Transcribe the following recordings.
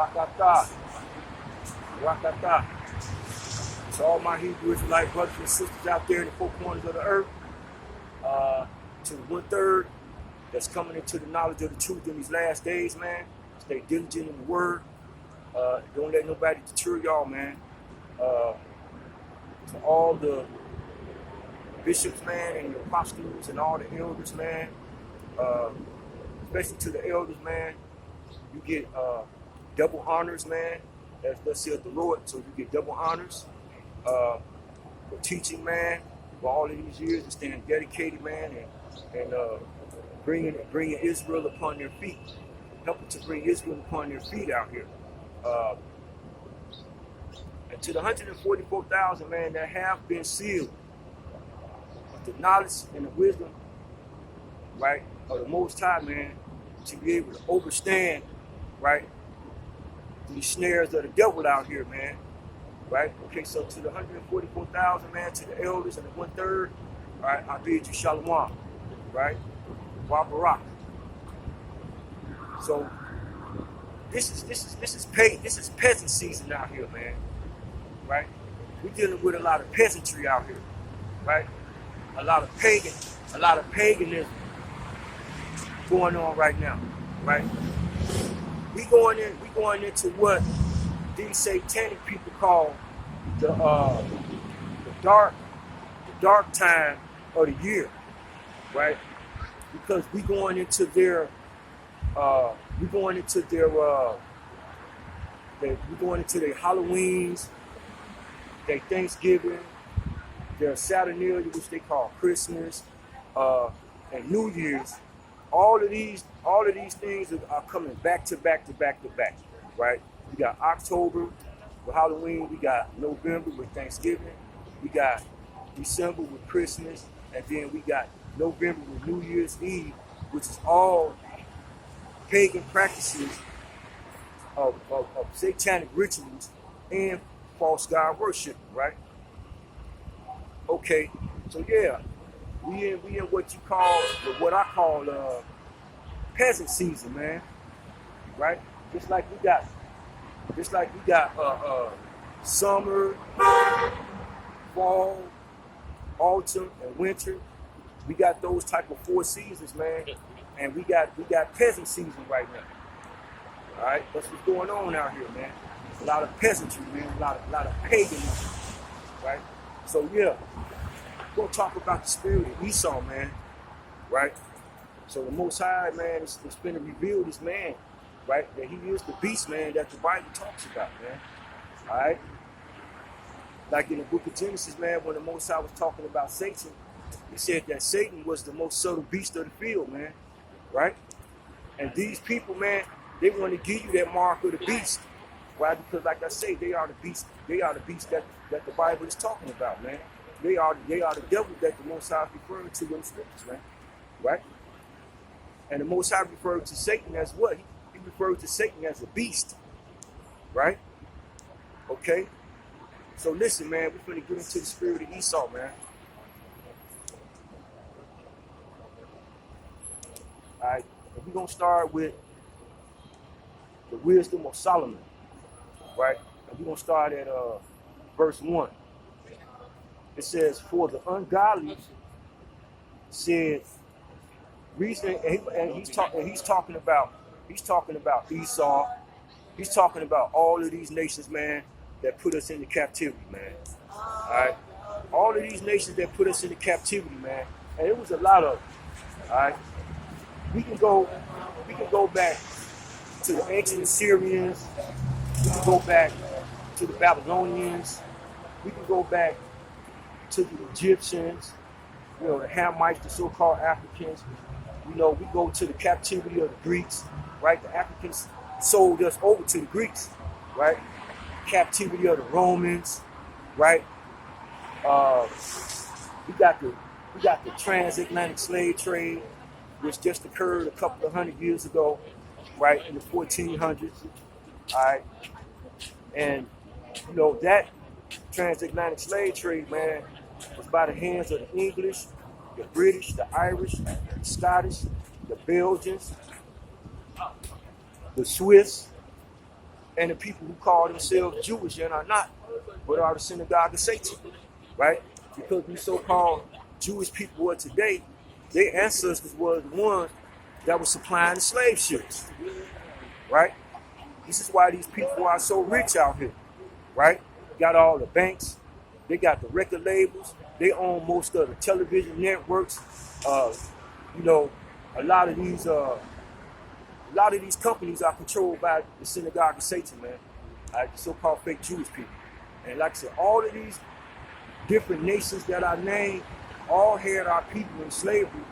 Rakata. Rakata. To all my Hebrew Israelite brothers and sisters out there in the four corners of the earth, to the 1/3 that's coming into the knowledge of the truth in these last days, man. Stay diligent in the word. Don't let nobody deter y'all, man. To all the bishops, man, and the apostles and all the elders, man, especially to the elders, man, you get double honors, man. That's thus saith the Lord. So you get double honors for teaching, man, for all of these years and staying dedicated, man, and bringing Israel upon their feet, helping to bring Israel upon their feet out here. And to the 144,000, man, that have been sealed with the knowledge and the wisdom, right, of the Most High, man, to be able to overstand, right, these snares of the devil out here, man, right? Okay, so to the 144,000, man, to the elders and the 1/3, all right, I bid you shalom, right? Wa barak. So this is peasant season out here, man, right? We're dealing with a lot of peasantry out here, right? A lot of paganism going on right now, right? We going into what these satanic people call the dark time of the year, right? Because we going into their Halloweens, their Thanksgiving, their Saturnalia, which they call Christmas, and New Year's. All of these things are coming back to back, right? We got October with Halloween, we got November with Thanksgiving, we got December with Christmas, and then we got November with New Year's Eve, which is all pagan practices of satanic rituals and false god worship, right? Okay, so yeah, we in what I call peasant season, man. Right? Just like we got summer, fall, autumn, and winter. We got those type of 4 seasons, man. And we got peasant season right now. All right, that's what's going on out here, man. A lot of peasantry, man. A lot of paganism, right? So yeah, we're gonna talk about the spirit of Esau, man. Right? So the Most High, man, is going to reveal this man, right? That he is the beast, man, that the Bible talks about, man. All right? Like in the book of Genesis, man, when the Most High was talking about Satan, he said that Satan was the most subtle beast of the field, man. Right? And these people, man, they want to give you that mark of the beast. Why? Because, like I say, they are the beast. They are the beast that the Bible is talking about, man. They are the devil that the Most High is referring to in the scriptures, man. Right? And the Most High referred to Satan as what? He referred to Satan as a beast. Right? Okay? So listen, man, we're going to get into the spirit of Esau, man. All right? And we're going to start with the wisdom of Solomon. Right? And we're going to start at verse 1. It says, for the ungodly said, reason, and he's talking about Esau. He's talking about all of these nations, man, that put us into captivity, man. All right, all of these nations that put us into captivity, man, and it was a lot of them. All right, we can go back to the ancient Assyrians. We can go back to the Babylonians. We can go back to the Egyptians. You know, the Hamites, the so-called Africans. You know, we go to the captivity of the Greeks, right? The Africans sold us over to the Greeks, right? Captivity of the Romans, right? We got the transatlantic slave trade, which just occurred a couple of 100 years ago, right, in the 1400s, all right? And, you know, that transatlantic slave trade, man, was by the hands of the English, the British, the Irish, the Scottish, the Belgians, the Swiss, and the people who call themselves Jewish and are not, but are the synagogue of Satan, right? Because these so-called Jewish people of today, their ancestors were the ones that were supplying the slave ships, right? This is why these people are so rich out here, right? Got all the banks, they got the record labels, they own most of the television networks. You know, a lot of these companies are controlled by the synagogue of Satan, man. So-called fake Jewish people. And like I said, all of these different nations that I named all had our people in slavery,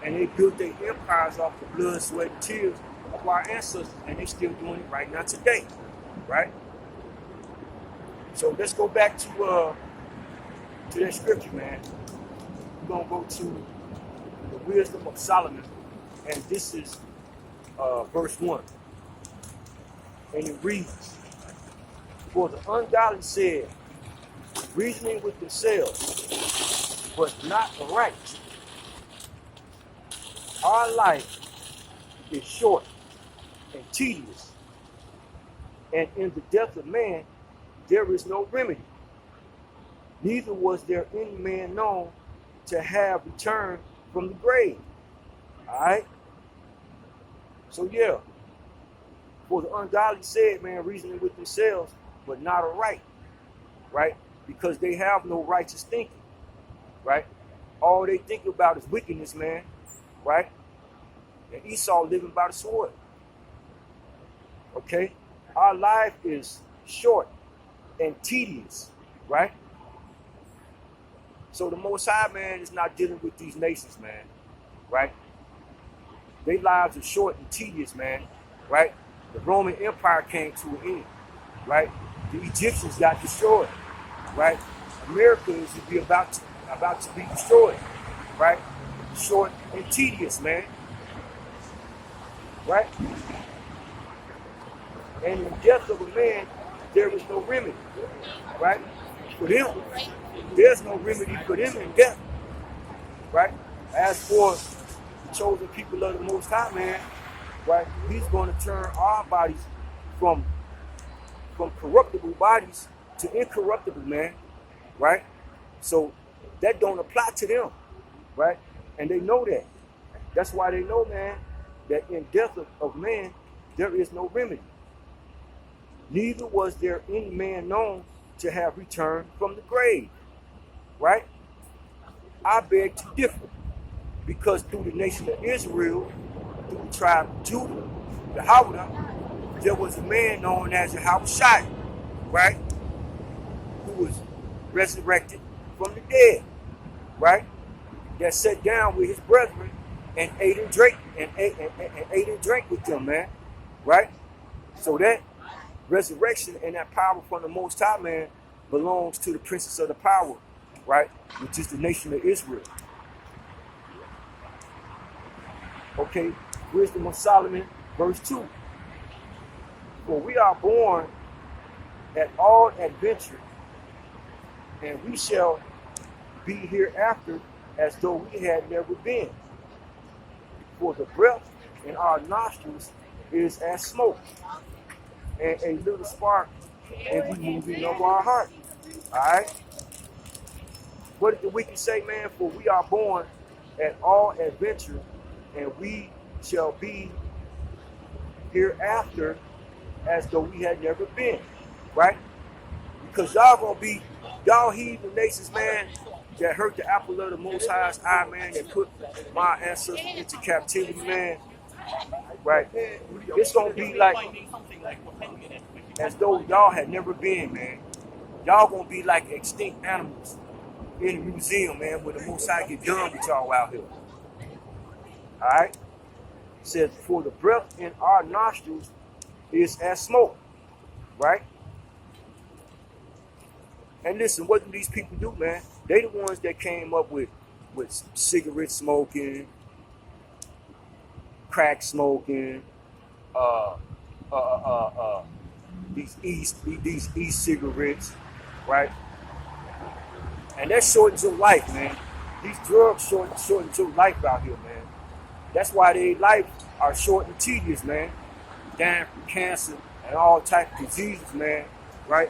and they built their empires off the blood, sweat, and tears of our ancestors, and they still doing it right now today, right? So let's go back to that scripture, man. We're gonna go to the wisdom of Solomon, and this is verse 1. And it reads, "For the ungodly said, reasoning with themselves, but not right. Our life is short and tedious, and in the death of man there is no remedy. Neither was there any man known to have returned from the grave." All right? So yeah, for the ungodly said, man, reasoning with themselves, but not aright, right? Because they have no righteous thinking, right? All they think about is wickedness, man, right? And Esau living by the sword. Okay? Our life is short and tedious, right? So the Most High, man, is not dealing with these nations, man, right? Their lives are short and tedious, man, right? The Roman Empire came to an end, right? The Egyptians got destroyed, right? America is to be about to be destroyed, right? Short and tedious, man, right? And in the death of a man, there is no remedy, right? For them, there's no remedy for them in death, right? As for the chosen people of the Most High, man, right? He's going to turn our bodies from corruptible bodies to incorruptible, man, right? So that don't apply to them, right? And they know that. That's why they know, man, that in death of man, there is no remedy. Neither was there any man known to have returned from the grave, right? I beg to differ, because through the nation of Israel, through the tribe of Judah, Yahweh, there was a man known as Yahushua, right? Who was resurrected from the dead, right? That sat down with his brethren and ate and drank with them, man, right? So that resurrection and that power from the Most High, man, belongs to the princess of the power, right? Which is the nation of Israel. Okay, wisdom of Solomon, verse 2. "For we are born at all adventure, and we shall be hereafter as though we had never been. For the breath in our nostrils is as smoke, and a little spark in the moving of our heart." All right? What did the wicked say, man? "For we are born at all adventure, and we shall be hereafter as though we had never been," right? Because y'all heathen nations, man, that hurt the apple of the Most High's eye, man, that put my ancestors into captivity, man, right? It's gonna be like as though y'all had never been, man. Y'all gonna be like extinct animals in a museum, man, when the Most High get done with y'all out here. All right? It says, "For the breath in our nostrils is as smoke," right? And listen, what do these people do, man? They the ones that came up with cigarette smoking, crack smoking, these e-cigarettes, right? And that shortens your life, man. These drugs shorten your life out here, man. That's why their lives are short and tedious, man. Dying from cancer and all types of diseases, man, right?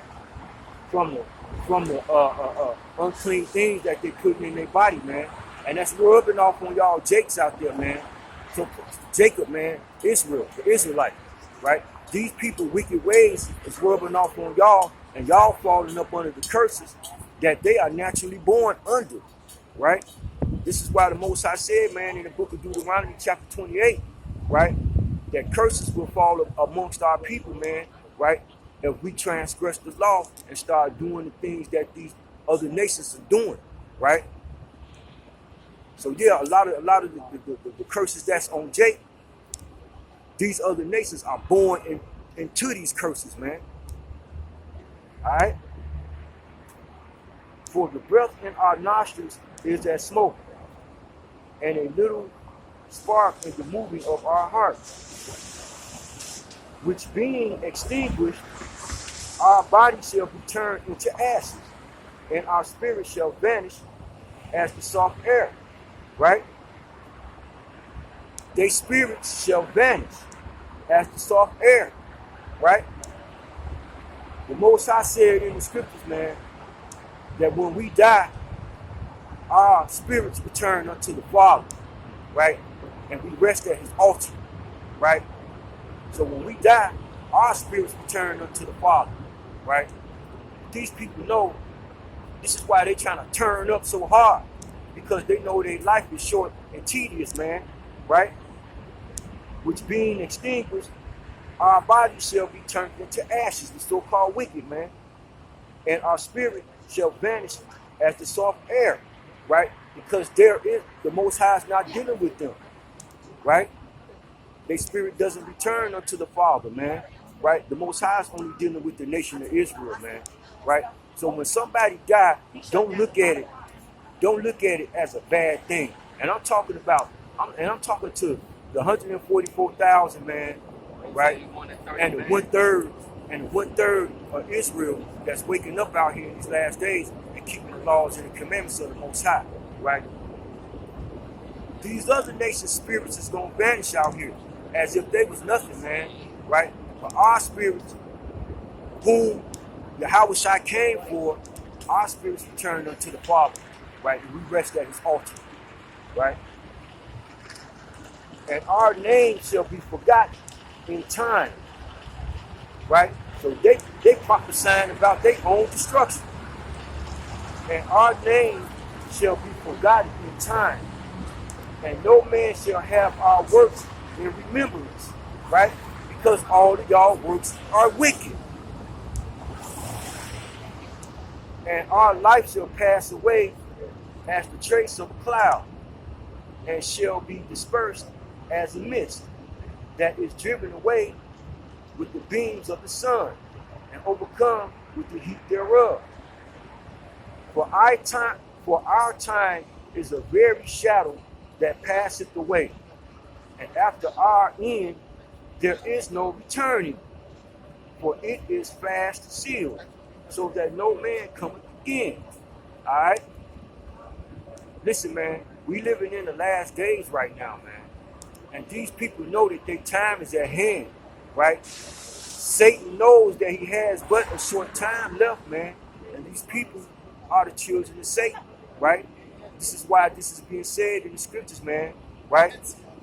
From the unclean things that they put in their body, man. And that's rubbing off on y'all Jakes out there, man. So Jacob, man, Israel, the Israelite, right? These people wicked ways is rubbing off on y'all, and y'all falling up under the curses that they are naturally born under, right? This is why the Most High said, man, in the book of Deuteronomy chapter 28, right, that curses will fall amongst our people, man, right, if we transgress the law and start doing the things that these other nations are doing, right? So yeah, a lot of the curses that's on Jake, these other nations are born into these curses, man. All right. For the breath in our nostrils is as smoke, and a little spark in the moving of our hearts, which being extinguished, our body shall be turned into ashes, and our spirit shall vanish as the soft air, right? Their spirits shall vanish as the soft air, right? The Most High said in the scriptures, man, that when we die, our spirits return unto the Father, right? And we rest at his altar, right? So when we die, our spirits return unto the Father, right? These people know this is why they trying to turn up so hard, because they know their life is short and tedious, man, right? Which being extinguished, our body shall be turned into ashes, the so-called wicked, man. And our spirit shall vanish as the soft air, right? Because the Most High is not dealing with them, right? Their spirit doesn't return unto the Father, man, right? The Most High is only dealing with the nation of Israel, man, right? So when somebody dies, don't look at it as a bad thing. And I'm talking to the 144,000, man, right? And the one third of Israel that's waking up out here in these last days and keeping the laws and the commandments of the Most High, right? These other nations' spirits is gonna vanish out here as if they was nothing, man, right? But our spirits, whom Yahweh Shai came for, our spirits return unto the Father, right? And we rest at his altar, right? And our name shall be forgotten in time, right? So they prophesying about their own destruction. And our name shall be forgotten in time. And no man shall have our works in remembrance, right? Because all of y'all works are wicked. And our life shall pass away as the trace of a cloud, and shall be dispersed as a mist that is driven away with the beams of the sun, and overcome with the heat thereof. For our time is a very shadow that passeth away, and after our end there is no returning, for it is fast sealed, so that no man cometh again. All right? Listen, man, we living in the last days right now, man. And these people know that their time is at hand, right? Satan knows that he has but a short time left, man. And these people are the children of Satan, right? This is why this is being said in the scriptures, man, right?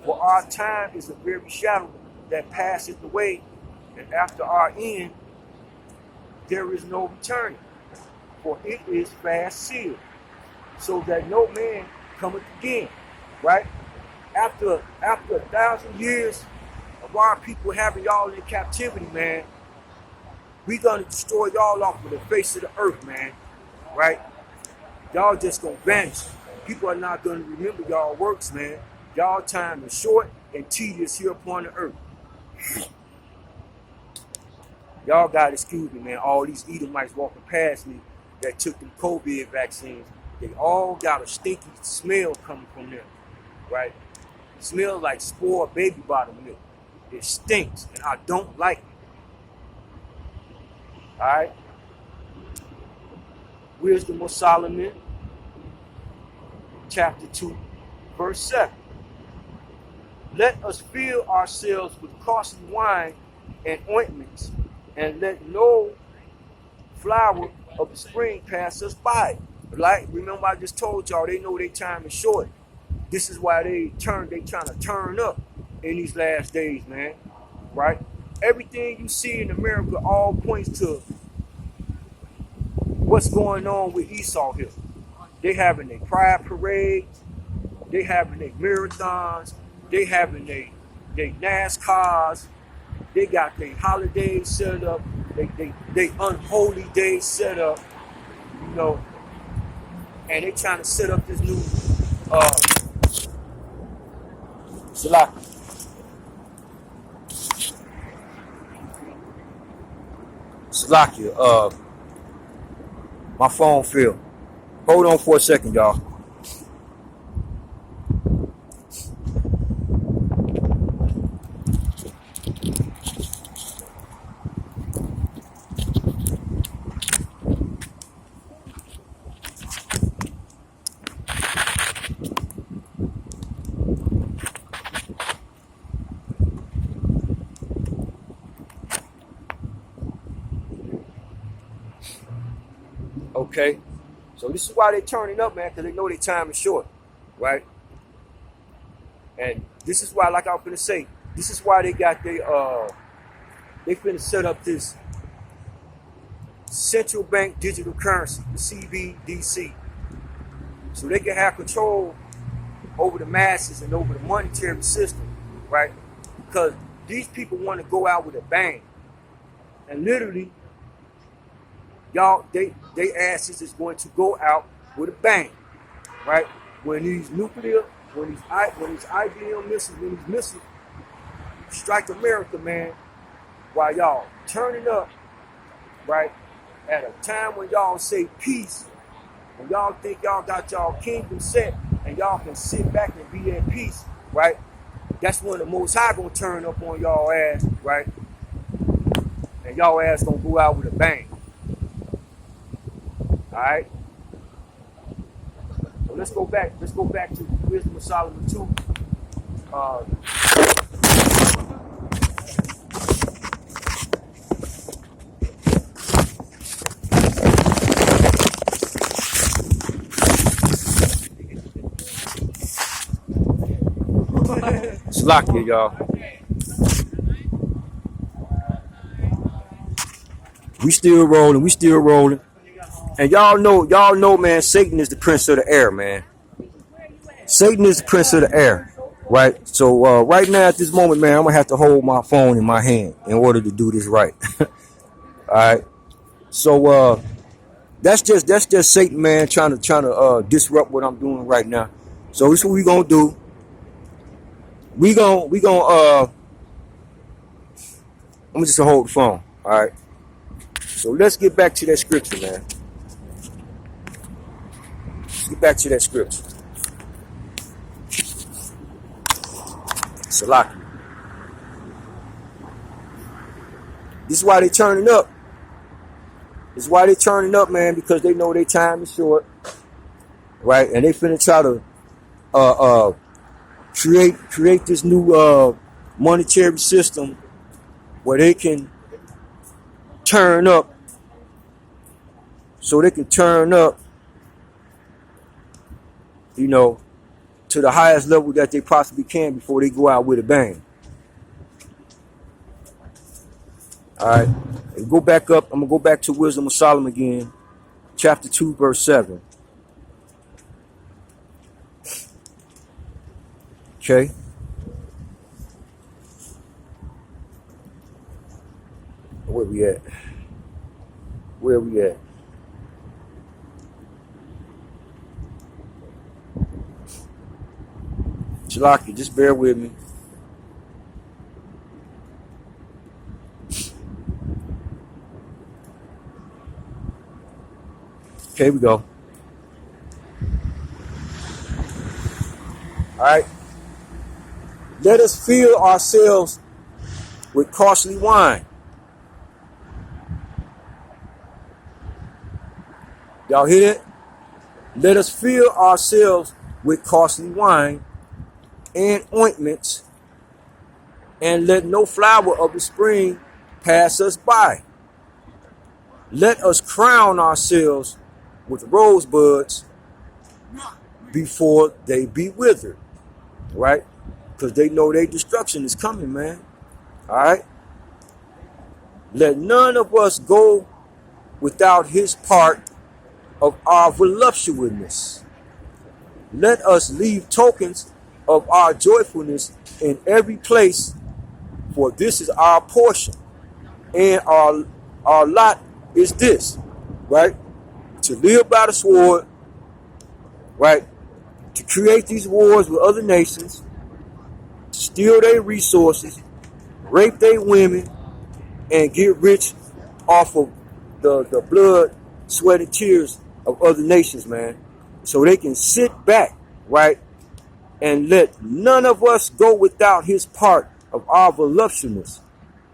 For our time is a very shadow that passeth away, and after our end, there is no returning, for it is fast sealed, so that no man cometh again, right? After 1,000 years of our people having y'all in captivity, man, we gonna destroy y'all off of the face of the earth, man, right? Y'all just gonna vanish. People are not gonna remember y'all works, man. Y'all time is short and tedious here upon the earth. Y'all gotta excuse me, man. All these Edomites walking past me that took them COVID vaccines, they all got a stinky smell coming from them, right? It smells like spoiled baby bottle milk. It stinks, and I don't like it. All right? Wisdom of Solomon, chapter 2, verse 7. Let us fill ourselves with costly wine and ointments, and let no flower of the spring pass us by. Like, remember I just told y'all, they know their time is short. This is why they trying to turn up in these last days, man. Right? Everything you see in America all points to what's going on with Esau here. They having their pride parades, they having their marathons, they having their NASCARs, they got their holidays set up, they unholy days set up, you know, and they trying to set up this new Salakia, my phone fell. Hold on for a second, y'all. Okay, so this is why they turning up, man, because they know their time is short, right? And this is why, like I was gonna say, this is why they got they finna set up this central bank digital currency, the CBDC, so they can have control over the masses and over the monetary system, right? Because these people want to go out with a bang, and literally, y'all, they asses is going to go out with a bang, right? When these IBM missiles, when these missiles strike America, man, while y'all turning up, right, at a time when y'all say peace, when y'all think y'all got y'all kingdom set and y'all can sit back and be at peace, right? That's when the Most High gonna turn up on y'all ass, right? And y'all ass gonna go out with a bang. All right. So let's go back. Let's go back to Wisdom of Solomon 2. Slakia, y'all. We still rolling. And y'all know, man, Satan is the prince of the air, man. Satan is the prince of the air, right? So right now at this moment, man, I'm gonna have to hold my phone in my hand in order to do this right. All right. So that's just Satan, man, trying to disrupt what I'm doing right now. So this is what we gonna do. We gonna I'm just gonna hold the phone. All right. So let's get back to that scripture, man. Get back to that scripture. Salaki. This is why they turning up. This is why they turning up, man, because they know their time is short, right? And they finna try to create this new monetary system where they can turn up, so they can turn up, you know, to the highest level that they possibly can before they go out with a bang. All right, and go back up. I'm gonna go back to Wisdom of Solomon again, chapter 2, verse 7. Okay. Where we at? Where we at? Shalaki, just bear with me. Okay, here we go. All right. Let us fill ourselves with costly wine. Y'all hear that? Let us fill ourselves with costly wine and ointments, and let no flower of the spring pass us by. let us crown ourselves with rosebuds before they be withered, right? Because they know their destruction is coming, man. All right? Let none of us go without his part of our voluptuousness. Let us leave tokens of our joyfulness in every place, for this is our portion. And our lot is this, right? To live by the sword, right? To create these wars with other nations, to steal their resources, rape their women, and get rich off of the blood, sweat, and tears of other nations, man. So they can sit back, right? And let none of us go without his part of our voluptuousness.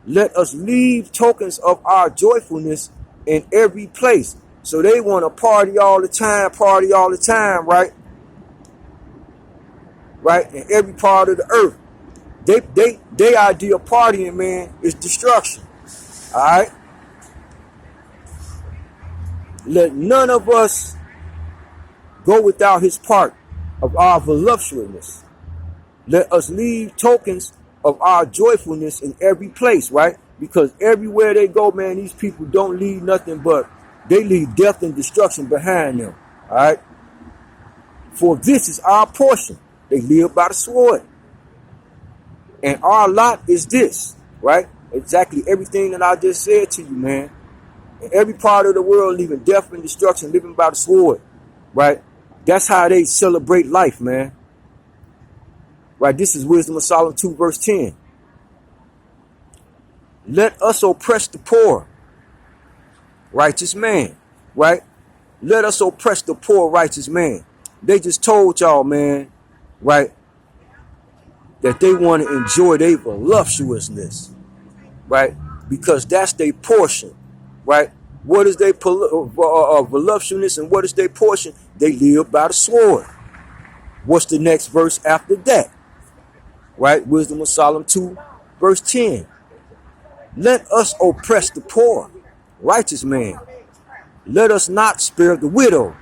Let us leave tokens of our joyfulness in every place. So they want to party all the time, right? Right? In every part of the earth. They idea of partying, man, is destruction. All right? Let none of us go without his part of our voluptuousness. Let us leave tokens of our joyfulness in every place, right? Because everywhere they go, man, these people don't leave nothing but they leave death and destruction behind them. All right? For this is our portion. They live by the sword. And our lot is this, right? Exactly everything that I just said to you, man. In every part of the world, leaving death and destruction, living by the sword, right? That's how they celebrate life, man. Right? This is Wisdom of Solomon 2, verse 10. Let us oppress the poor, righteous man, right? Let us oppress the poor, righteous man. They just told y'all, man, right, that they want to enjoy their voluptuousness, right? Because that's their portion, right? What is their voluptuousness and what is their portion? They live by the sword. What's the next verse after that? Right? Wisdom of Solomon 2, verse 10. Let us oppress the poor, righteous man. Let us not spare the widow,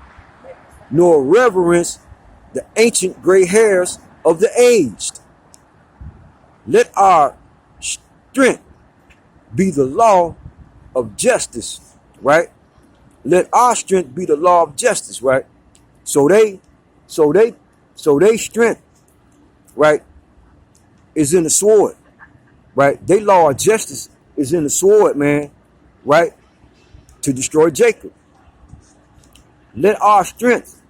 nor reverence the ancient gray hairs of the aged. Let our strength be the law of justice, right? Let our strength be the law of justice, right? So they strength, right, is in the sword, right? They law of justice is in the sword, man, right? To destroy Jacob. Let our strength,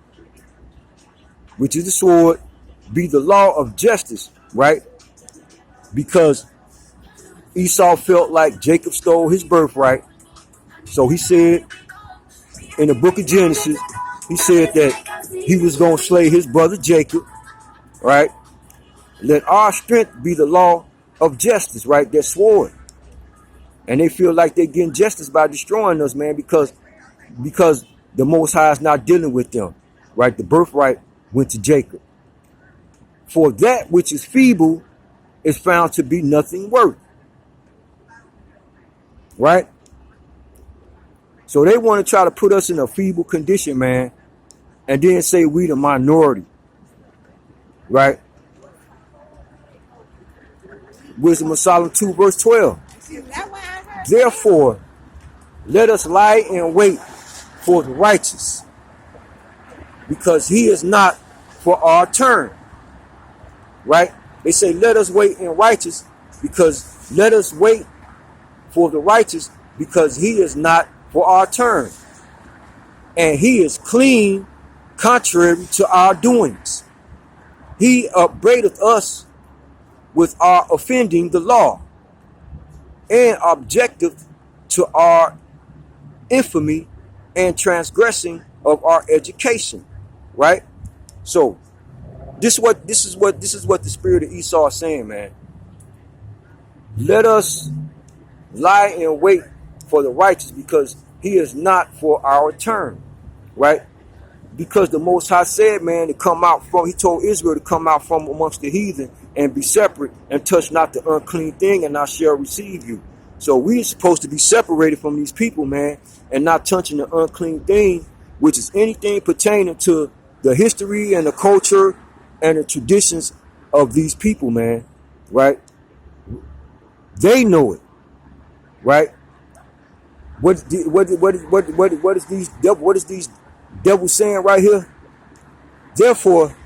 which is the sword, be the law of justice, right? Because Esau felt like Jacob stole his birthright. So he said in the book of Genesis, he said that he was going to slay his brother Jacob, right? Let our strength be the law of justice, right? That sword. And they feel like they're getting justice by destroying us, man, because the Most High is not dealing with them, right? The birthright went to Jacob. For that which is feeble is found to be nothing worth, right? So they want to try to put us in a feeble condition, man, and then say we the minority, right? Wisdom of Solomon 2, verse 12. Therefore, let us lie in wait for the righteous, because he is not for our turn, right? They say, let us wait in righteous, because let us wait for the righteous, because he is not for our turn. And he is clean, contrary to our doings. He upbraideth us with our offending the law, and objective to our infamy and transgressing of our education, right? So this is what the spirit of Esau is saying, man. Let us lie in wait for the righteous, because he is not for our turn, right? Because the Most High said, man, he told Israel to come out from amongst the heathen and be separate and touch not the unclean thing, and I shall receive you. So we're supposed to be separated from these people, man, and not touching the unclean thing, which is anything pertaining to the history and the culture and the traditions of these people, man, right? They know it, right? What is these devils saying right here? Therefore,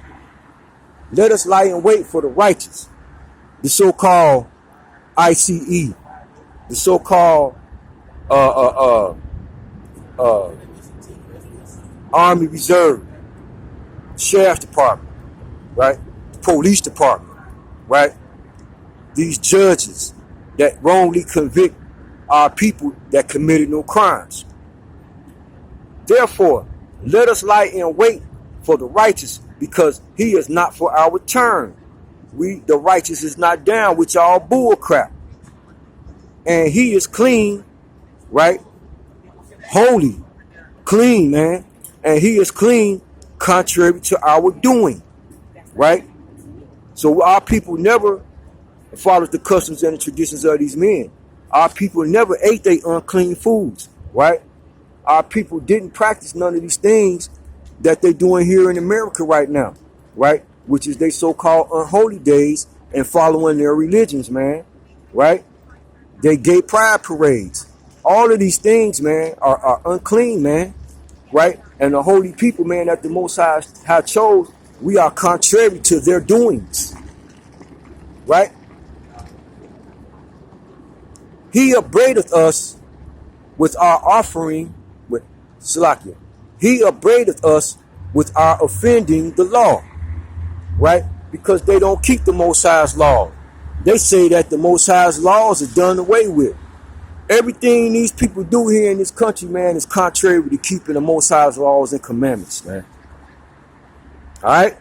let us lie in wait for the righteous, the so-called ICE, the so-called Army Reserve, Sheriff's Department, right? Police Department, right? These judges that wrongly convict our people that committed no crimes. Therefore, let us lie in wait for the righteous, because he is not for our turn. The righteous is not down with y'all bull crap. And he is clean, right? Holy, clean, man. And he is clean contrary to our doing, right? So our people never followed the customs and the traditions of these men. Our people never ate their unclean foods, right? Our people didn't practice none of these things that they're doing here in America right now, right? Which is they so-called unholy days and following their religions, man, right? They gay pride parades. All of these things, man, are unclean, man, right? And the holy people, man, that the Most High chose, we are contrary to their doings, right? He upbraideth us with our offering, with Salakia. He upbraideth us with our offending the law, right? Because they don't keep the Most High's law. They say that the Most High's laws are done away with. Everything these people do here in this country, man, is contrary to keeping the Most High's laws and commandments, man. All right?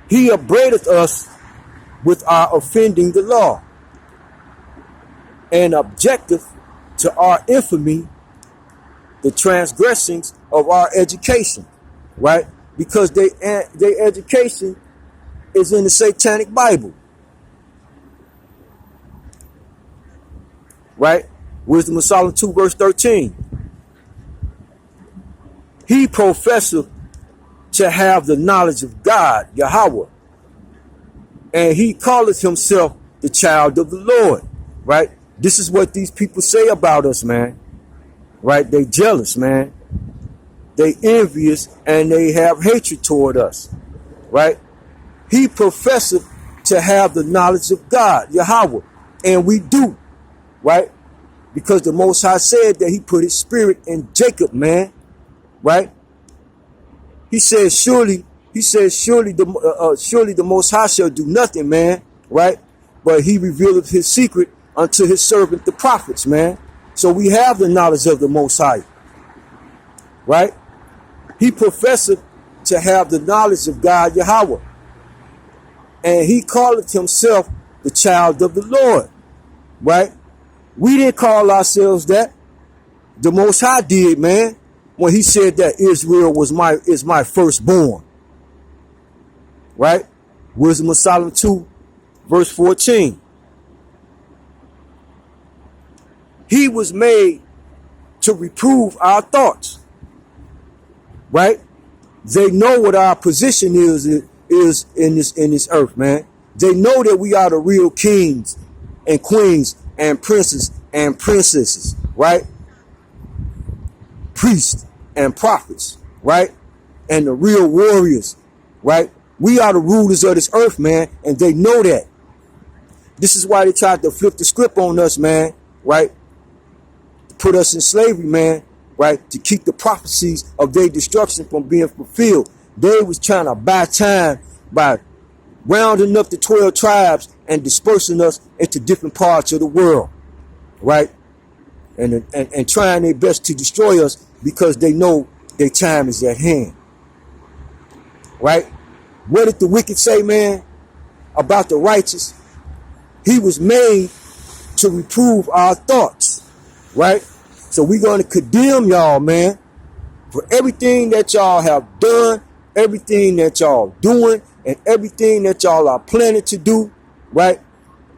He upbraideth us with our offending the law, and objective to our infamy the transgressings of our education, right? Because their education is in the Satanic Bible, right? Wisdom of Solomon 2 verse 13. He professeth to have the knowledge of God, Yahweh, and he calleth himself the child of the Lord, right? This is what these people say about us, man, right? They jealous, man. They envious, and they have hatred toward us, right? He professeth to have the knowledge of God, Yahweh, and we do, right? Because the Most High said that he put his spirit in Jacob, man, right? He says, surely the Most High shall do nothing, man, right? But he revealeth his secret unto his servant, the prophets, man. So we have the knowledge of the Most High, right? He professeth to have the knowledge of God, Yahweh, and he calleth himself the child of the Lord, right? We didn't call ourselves that. The Most High did, man, when he said that Israel is my firstborn, right? Wisdom of Solomon 2, verse 14. He was made to reprove our thoughts, right? They know what our position is in this earth, man. They know that we are the real kings and queens and princes and princesses, right? Priests and prophets, right? And the real warriors, right? We are the rulers of this earth, man, and they know that. This is why they tried to flip the script on us, man, right? Put us in slavery, man, right? To keep the prophecies of their destruction from being fulfilled. They was trying to buy time by rounding up the 12 tribes and dispersing us into different parts of the world, right? And trying their best to destroy us because they know their time is at hand, right? What did the wicked say, man, about the righteous? He was made to reprove our thoughts, right? So we're going to condemn y'all, man, for everything that y'all have done, everything that y'all doing, and everything that y'all are planning to do, right?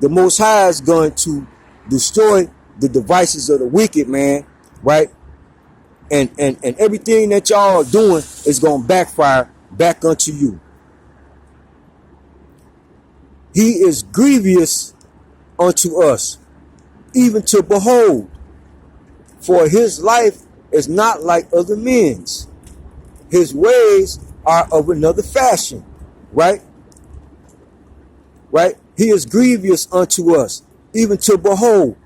the Most High is going to destroy the devices of the wicked, man, right? And everything that y'all are doing is going to backfire back unto you. He is grievous unto us, even to behold. For his life is not like other men's. His ways are of another fashion, right? Right? He is grievous unto us, even to behold.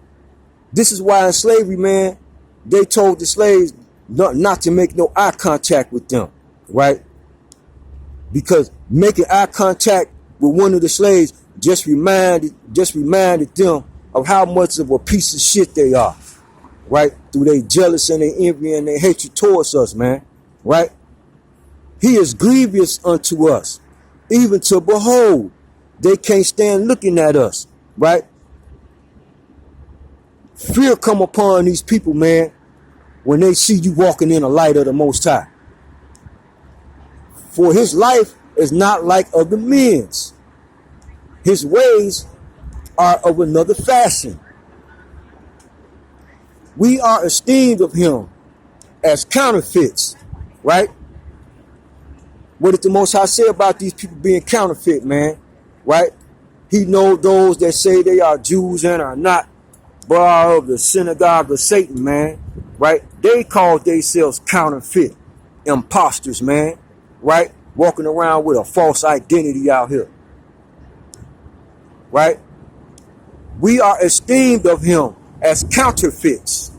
This is why in slavery, man, they told the slaves not to make no eye contact with them, right? Because making eye contact with one of the slaves just reminded them of how much of a piece of shit they are, right? Through their jealous and their envy and their hatred towards us, man, right? He is grievous unto us, even to behold. They can't stand looking at us, right? Fear come upon these people, man, when they see you walking in the light of the Most High. For his life is not like other men's. His ways are of another fashion. We are esteemed of him as counterfeits, right? What did the Most High say about these people being counterfeit, man? Right? He knows those that say they are Jews and are not, but are of the synagogue of Satan, man. Right? They call themselves counterfeit imposters, man. Right? Walking around with a false identity out here. Right? We are esteemed of him as counterfeits.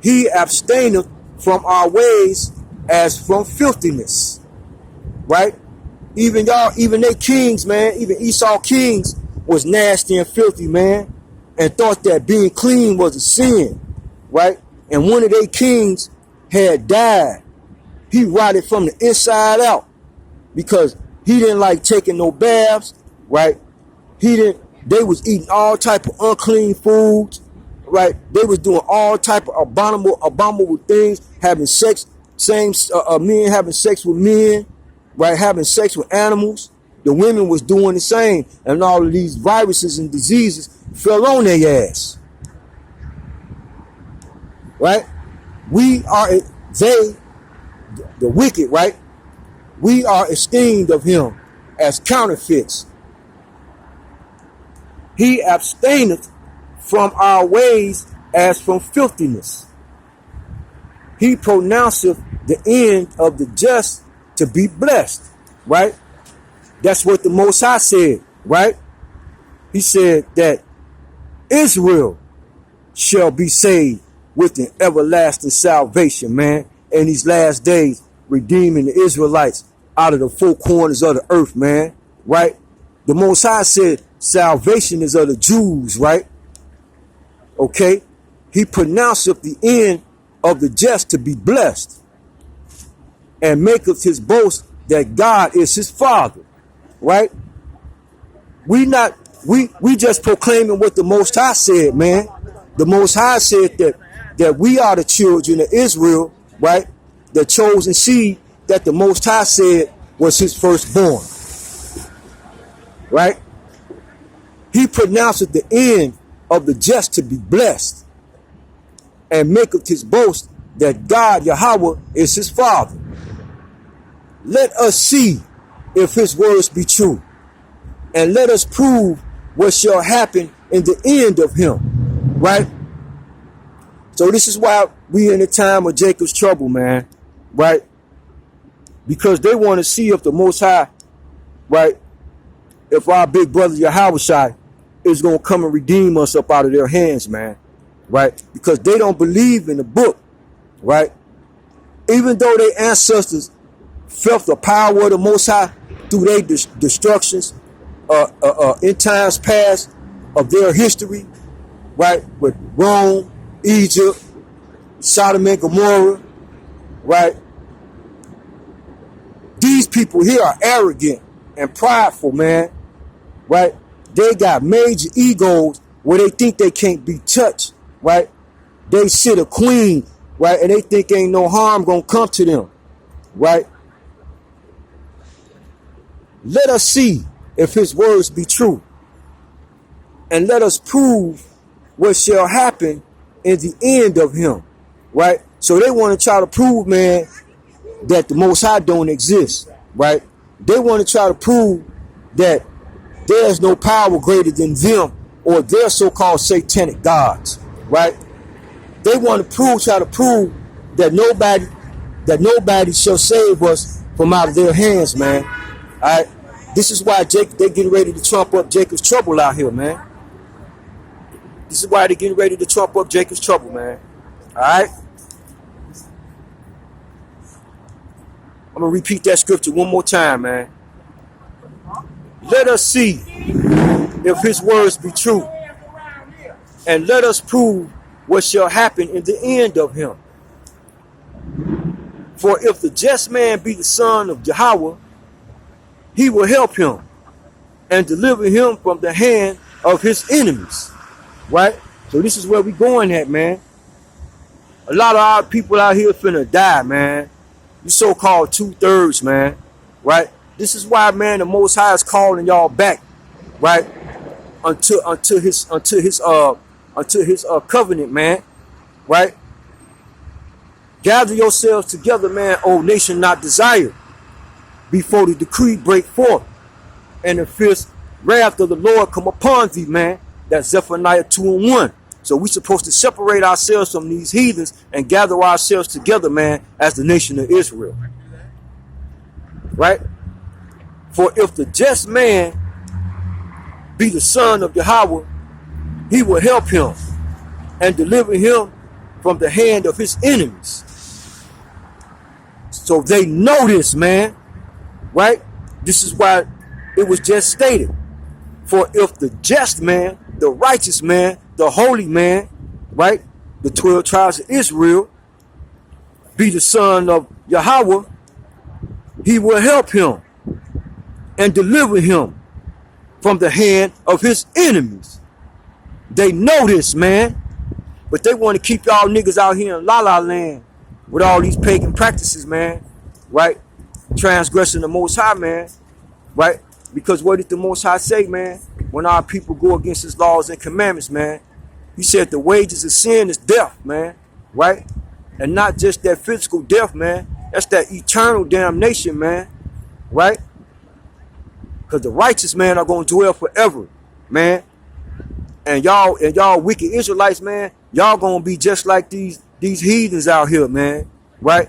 He abstaineth from our ways as from filthiness. Right? Even they kings, man, even Esau kings was nasty and filthy, man, and thought that being clean was a sin, right? And one of their kings had died. He rotted from the inside out because he didn't like taking no baths, right? They was eating all type of unclean foods, right? They was doing all type of abominable things, having sex, men having sex with men, right? Having sex with animals. The women was doing the same, and all of these viruses and diseases fell on their ass, right? The wicked, right? We are esteemed of him as counterfeits. He abstaineth from our ways as from filthiness. He pronounceth the end of the just to be blessed, right? That's what the Most High said, right? He said that Israel shall be saved with an everlasting salvation, man, in these last days, redeeming the Israelites out of the four corners of the earth, man, right? The Most High said salvation is of the Jews, right? Okay? He pronounceth the end of the just to be blessed, and maketh his boast that God is his father, right? We just proclaiming what the Most High said, man. The Most High said that we are the children of Israel, right? The chosen seed that the Most High said was his firstborn, right? He pronounced the end of the just to be blessed, and maketh his boast that God Yahweh is his father. Let us see if his words be true, and let us prove what shall happen in the end of him, right? So this is why we in the time of Jacob's trouble, man, right? Because they want to see if the Most High, right, if our big brother Yahushua is going to come and redeem us up out of their hands, man, right? Because they don't believe in the book, right? Even though their ancestors felt the power of the Most High through their destructions in times past of their history, right? With Rome, Egypt, Sodom and Gomorrah, right? These people here are arrogant and prideful, man, right? They got major egos where they think they can't be touched, right? They sit a queen, right? And they think ain't no harm gonna come to them, right? Let us see if his words be true. And let us prove what shall happen in the end of him. Right? So they want to try to prove, man, that the Most High don't exist. Right? They want to try to prove that there's no power greater than them or their so-called satanic gods. Right? They want to try to prove that nobody shall save us from out of their hands, man. All right? This is why they getting ready to trump up Jacob's trouble out here, man. This is why they're getting ready to trump up Jacob's trouble, man. All right? I'm going to repeat that scripture one more time, man. Let us see if his words be true. And let us prove what shall happen in the end of him. For if the just man be the son of Yahweh, he will help him and deliver him from the hand of his enemies. Right? So this is where we going at, man. A lot of our people out here finna die, man. You so-called 2/3, man. Right? This is why, man, the Most High is calling y'all back, right? Until his covenant, man. Right? Gather yourselves together, man, O nation not desired, before the decree break forth, and the fierce wrath of the Lord come upon thee, man. That's Zephaniah 2:1. So we supposed to separate ourselves from these heathens and gather ourselves together, man, as the nation of Israel. Right? For if the just man be the son of Yahweh, he will help him and deliver him from the hand of his enemies. So they know this, man. Right? This is why it was just stated. For if the just man, the righteous man, the holy man, right, the 12 tribes of Israel, be the son of Yahweh, he will help him and deliver him from the hand of his enemies. They know this, man. But they want to keep y'all niggas out here in La La Land with all these pagan practices, man. Right? Transgressing the Most High, man. Right? Because what did the Most High say, man? When our people go against his laws and commandments, man. He said the wages of sin is death, man. Right? And not just that physical death, man. That's that eternal damnation, man. Right? Because the righteous, man, are going to dwell forever, man. And y'all wicked Israelites, man, y'all gonna be just like these heathens out here, man. Right?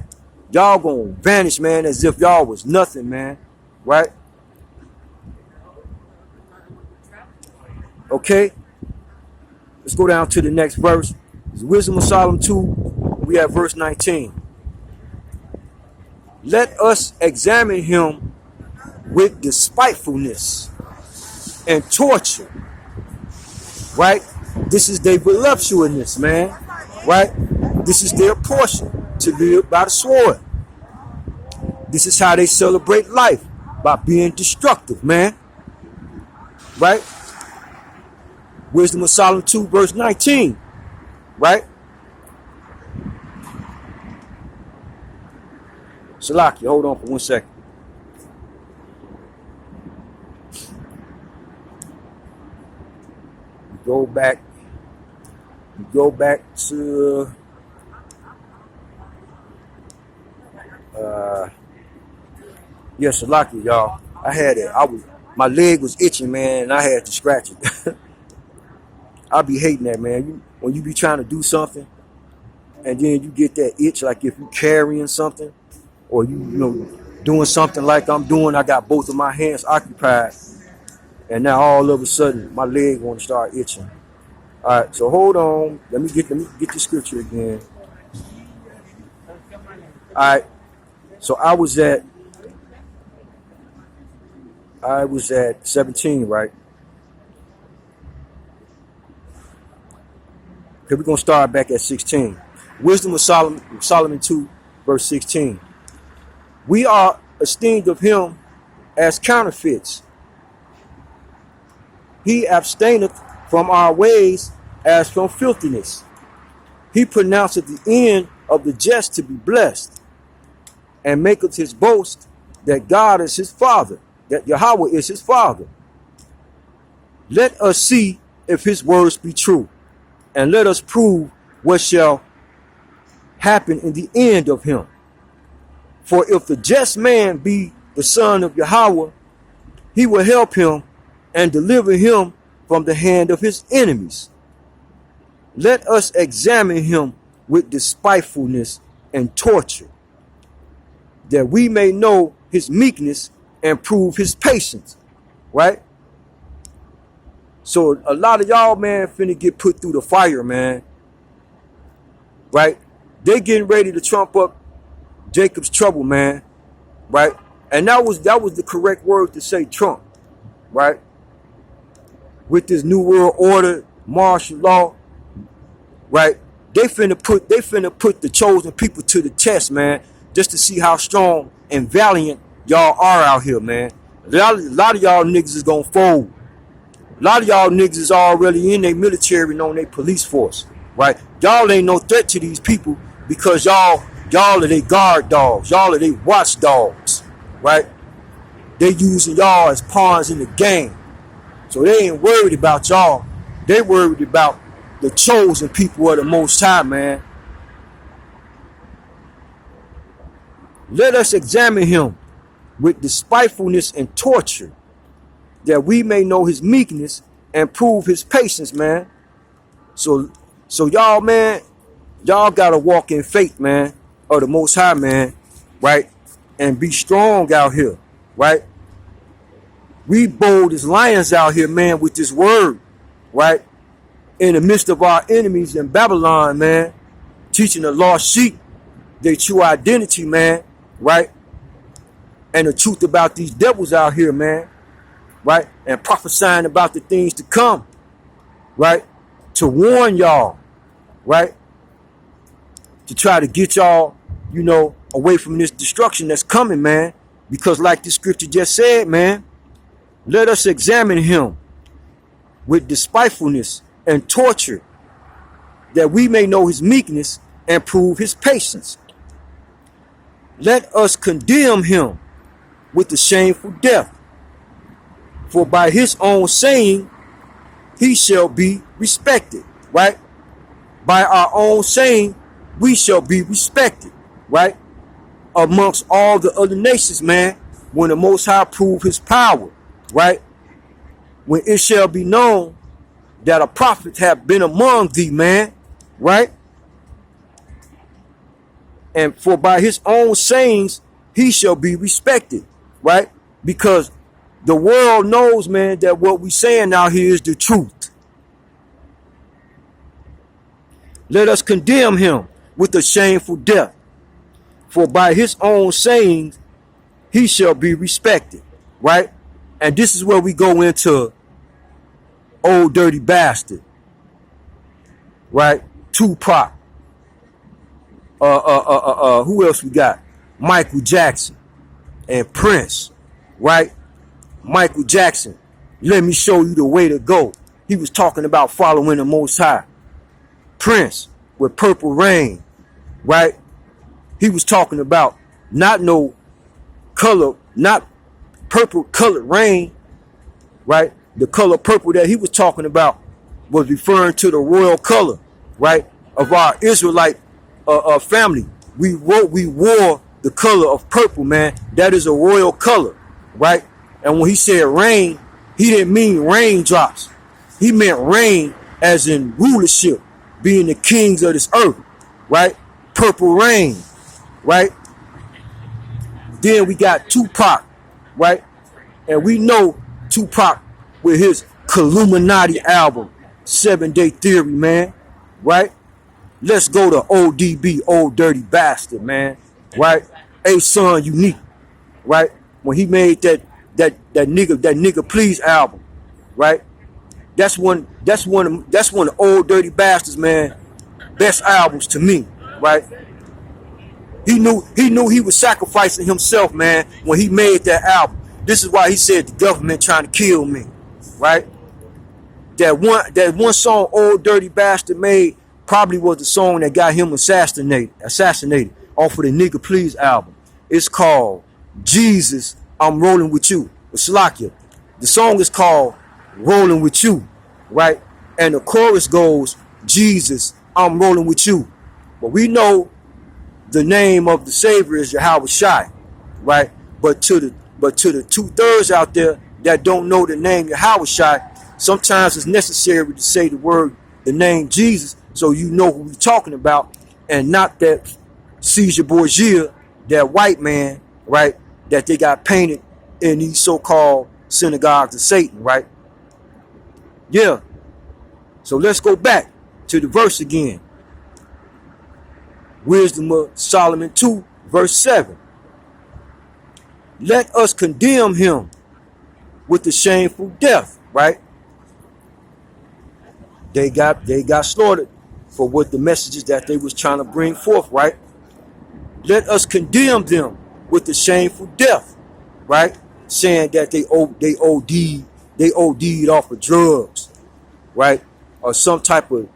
Y'all gonna vanish, man, as if y'all was nothing, man. Right? Okay? Let's go down to the next verse. It's Wisdom of Solomon 2. We have verse 19. Let us examine him with despitefulness and torture. Right? This is their voluptuousness, man. Right? This is their portion, to live by the sword. This is how they celebrate life, by being destructive, man. Right? Wisdom of Solomon 2, verse 19. Right? Salaki, hold on for 1 second. Go back to Salaki, y'all. I had it. My leg was itching, man, and I had to scratch it. I be hating that, man. When you be trying to do something and then you get that itch, like if you carrying something or you doing something like I'm doing, I got both of my hands occupied. And now all of a sudden, my leg want to start itching. All right, so hold on. Let me get the scripture again. All right, so I was at 17, right? Okay, we're going to start back at 16. Wisdom of Solomon 2, verse 16. We are esteemed of him as counterfeits. He abstaineth from our ways as from filthiness. He pronounceth the end of the just to be blessed, and maketh his boast that God is his father, that Yahweh is his father. Let us see if his words be true, and let us prove what shall happen in the end of him. For if the just man be the son of Yahweh, he will help him and deliver him from the hand of his enemies. Let us examine him with despitefulness and torture, that we may know his meekness and prove his patience. Right? So a lot of y'all, man, finna get put through the fire, man. Right? They getting ready to trump up Jacob's trouble, man. Right? And that was the correct word to say, Trump. Right? With this new world order, martial law, right? They finna put the chosen people to the test, man, just to see how strong and valiant y'all are out here, man. A lot of y'all niggas is gonna fold. A lot of y'all niggas is already in their military and on their police force, right? Y'all ain't no threat to these people because y'all are they guard dogs. Y'all are they watchdogs, right? They using y'all as pawns in the game. So they ain't worried about y'all. They worried about the chosen people of the Most High, man. Let us examine him with despitefulness and torture, that we may know his meekness and prove his patience, man. So y'all, man, y'all gotta walk in faith, man, of the Most High, man, right? And be strong out here, right? We bold as lions out here, man, with this word, right? In the midst of our enemies in Babylon, man, teaching the lost sheep their true identity, man, right? And the truth about these devils out here, man, right? And prophesying about the things to come, right? To warn y'all, right? To try to get y'all, you know, away from this destruction that's coming, man. Because like the scripture just said, man, let us examine him with despitefulness and torture, that we may know his meekness and prove his patience. Let us condemn him with the shameful death, for by his own saying he shall be respected, right? By our own saying we shall be respected, right? Amongst all the other nations, man, when the Most High prove his power, right? When it shall be known that a prophet have been among thee, man, right? And for by his own sayings he shall be respected, right? Because the world knows, man, that what we saying out here is the truth. Let us condemn him with a shameful death, for by his own sayings he shall be respected, right? And this is where we go into Old Dirty Bastard, right? Tupac. Who else we got? Michael Jackson and Prince, right? Michael Jackson, let me show you the way to go. He was talking about following the Most High. Prince with Purple Rain, right? He was talking about not no color, not purple colored rain, right? The color purple that he was talking about was referring to the royal color, right, of our Israelite family. We wore the color of purple, man. That is a royal color, right? And when he said rain, he didn't mean raindrops. He meant reign as in rulership, being the kings of this earth, right? Purple rain, right? Then we got Tupac, right? And we know Tupac with his Illuminati album, 7 Day Theory, man, right? Let's go to ODB, Old Dirty Bastard, man, right? Esau Unique, right? When he made that nigga Please album, right? That's one of Old Dirty Bastards, man, best albums to me, right? He knew he was sacrificing himself, man, when he made that album. This is why he said the government trying to kill me, right? That one song Old Dirty Bastard made probably was the song that got him assassinated off of the Nigga Please album. It's called Jesus, I'm Rolling With You. Slakia. The song is called rolling with you, right? And the chorus goes, Jesus, I'm rolling with you. But we know the name of the Savior is Yahweh Shai, right? But to the 2/3 out there that don't know the name Yahweh Shai, sometimes it's necessary to say the name Jesus, so you know who we're talking about, and not that Caesar Borgia, that white man, right? That they got painted in these so-called synagogues of Satan, right? Yeah. So let's go back to the verse again. Wisdom of Solomon 2, verse 7. Let us condemn him with the shameful death, right? They got slaughtered for what the messages that they was trying to bring forth, right? Let us condemn them with the shameful death, right? Saying that they OD'd off of drugs, right? Or some type of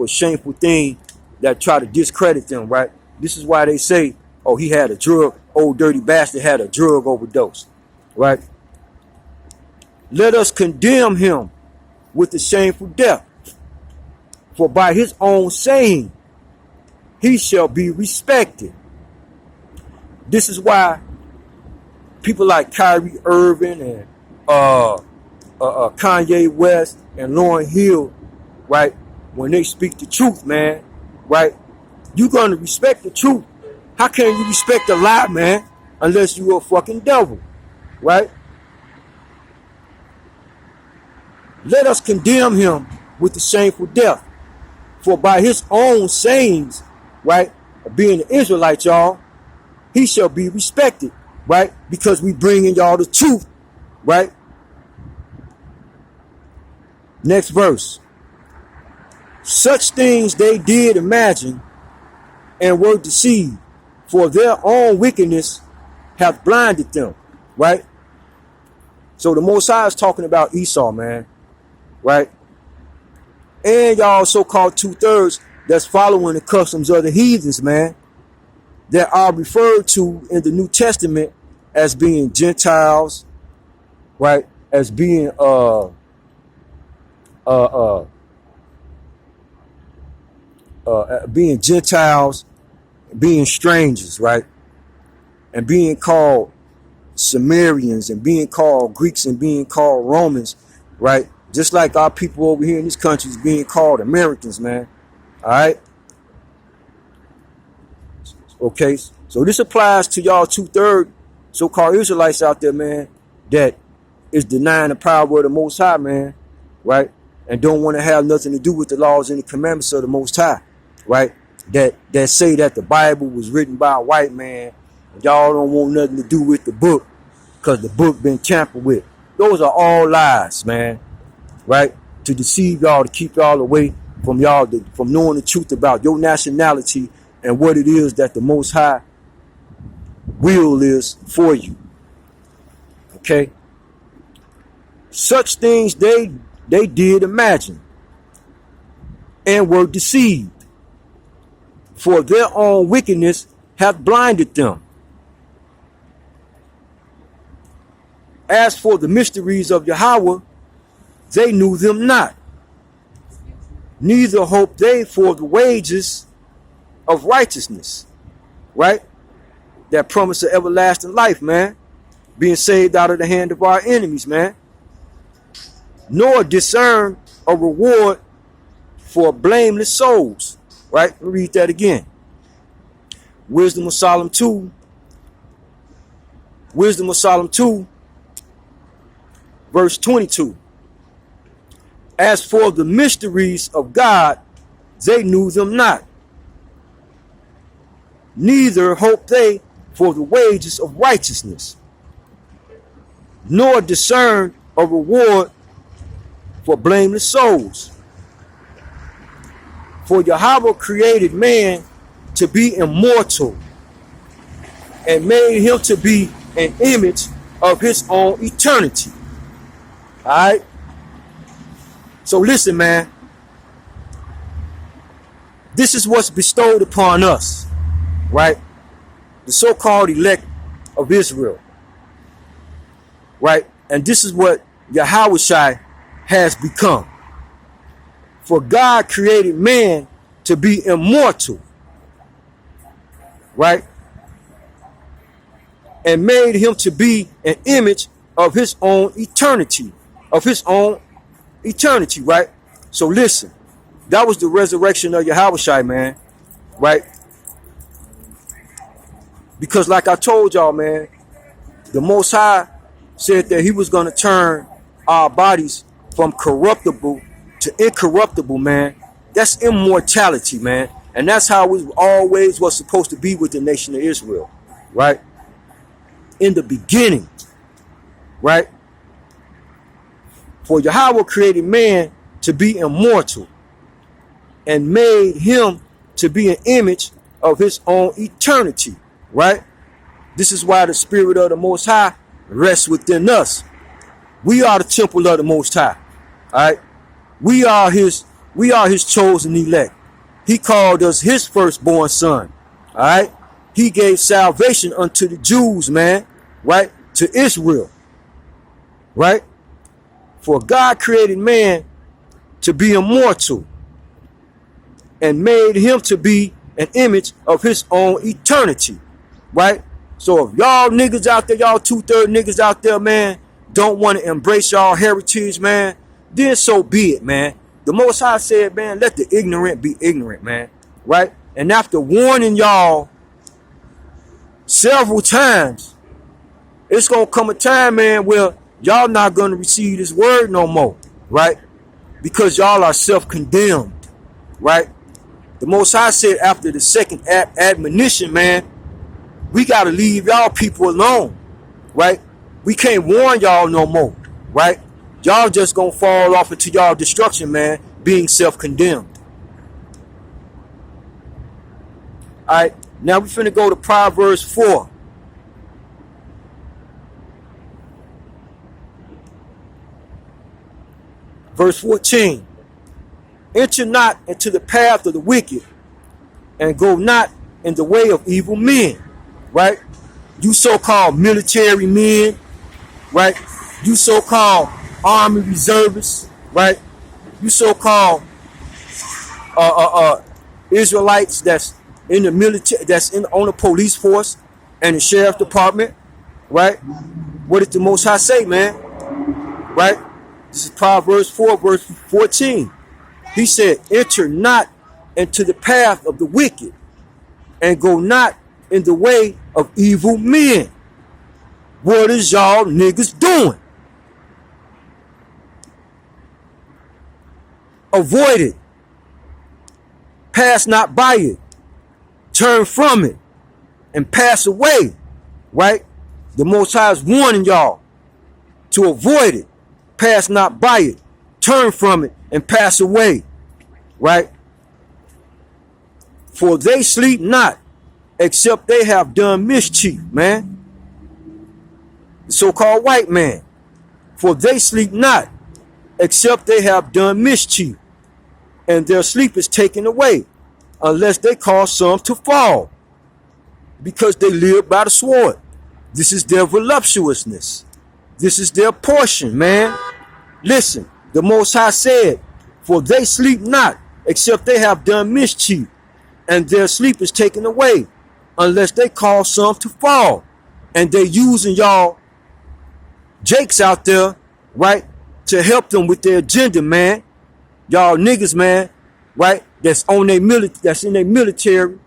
shameful thing that try to discredit them, right? This is why they say, oh, he had a drug, old dirty bastard had a drug overdose, right? Let us condemn him with the shameful death, for by his own saying he shall be respected. This is why people like Kyrie Irving and Kanye West and Lauryn Hill, right, when they speak the truth, man, right, you're going to respect the truth. How can you respect a lie, man, unless you're a fucking devil, right? Let us condemn him with the shameful death, for by his own sayings, right, being an Israelite, y'all, he shall be respected, right? Because we bringing y'all the truth, right? Next verse. Such things they did imagine and were deceived, for their own wickedness hath blinded them, right? So the Most High is talking about Esau, man, right? And y'all so-called 2/3 that's following the customs of the heathens, man, that are referred to in the New Testament as being Gentiles, right? As being being Gentiles, being strangers, right? And being called Sumerians and being called Greeks and being called Romans, right? Just like our people over here in this country is being called Americans, man. All right? Okay, so this applies to y'all 2/3 so-called Israelites out there, man, that is denying the power of the Most High, man, right? And don't want to have nothing to do with the laws and the commandments of the Most High, right? That say that the Bible was written by a white man, and y'all don't want nothing to do with the book because the book been tampered with. Those are all lies, man, right? To deceive y'all, to keep y'all away from y'all, from knowing the truth about your nationality and what it is that the Most High will is for you. Okay? Such things they did imagine and were deceived, for their own wickedness hath blinded them. As for the mysteries of Yahweh, they knew them not, neither hoped they for the wages of righteousness, right? That promise of everlasting life, man, being saved out of the hand of our enemies, man. Nor discern a reward for blameless souls, right? Let me read that again. Wisdom of Solomon 2, verse 22. As for the mysteries of God, they knew them not, neither hoped they for the wages of righteousness, nor discerned a reward for blameless souls. For Yahweh created man to be immortal and made him to be an image of his own eternity. All right? So listen, man. This is what's bestowed upon us, right? The so-called elect of Israel, right? And this is what Yahweh Shai has become. For God created man to be immortal, right? And made him to be an image of his own eternity, right? So listen, that was the resurrection of Yahushua, man, right? Because like I told y'all, man, the Most High said that he was going to turn our bodies from corruptible to incorruptible, man. That's immortality, man. And that's how we always was supposed to be with the nation of Israel, right? In the beginning, right? For Yahweh created man to be immortal and made him to be an image of his own eternity, right? This is why the spirit of the Most High rests within us. We are the temple of the Most High, all right? We are his chosen elect. He called us his firstborn son, all right? He gave salvation unto the Jews, man, right? To Israel, right? For God created man to be immortal and made him to be an image of his own eternity, right? So if y'all niggas out there, y'all 2/3 niggas out there, man, don't want to embrace y'all heritage, man, then so be it, man. The Most High said, man, let the ignorant be ignorant, man, right? And after warning y'all several times, it's going to come a time, man, where y'all not going to receive this word no more, right? Because y'all are self-condemned, right? The Most High said after the second admonition, man, we got to leave y'all people alone, right? We can't warn y'all no more, right? Y'all just going to fall off into y'all destruction, man, being self-condemned. All right, now we finna go to Proverbs 4. Verse 14. Enter not into the path of the wicked, and go not in the way of evil men, right? You so-called military men, right? You so-called army reservists, right? You so-called Israelites that's in the military, that's on the police force and the sheriff department, right? What did the Most High say, man? Right? This is Proverbs 4, verse 14. He said, enter not into the path of the wicked, and go not in the way of evil men. What is y'all niggas doing? Avoid it. Pass not by it. Turn from it and pass away, right? The Most High is warning y'all to avoid it. Pass not by it. Turn from it and pass away, right? For they sleep not, except they have done mischief, man. The so-called white man. For they sleep not, except they have done mischief, and their sleep is taken away, unless they cause some to fall, because they live by the sword. This is their voluptuousness. This is their portion, man. Listen, the Most High said, for they sleep not, except they have done mischief, and their sleep is taken away, unless they cause some to fall. And they using y'all jakes out there, right, to help them with their agenda, man. Y'all niggas, man, right, that's on their that's in their military,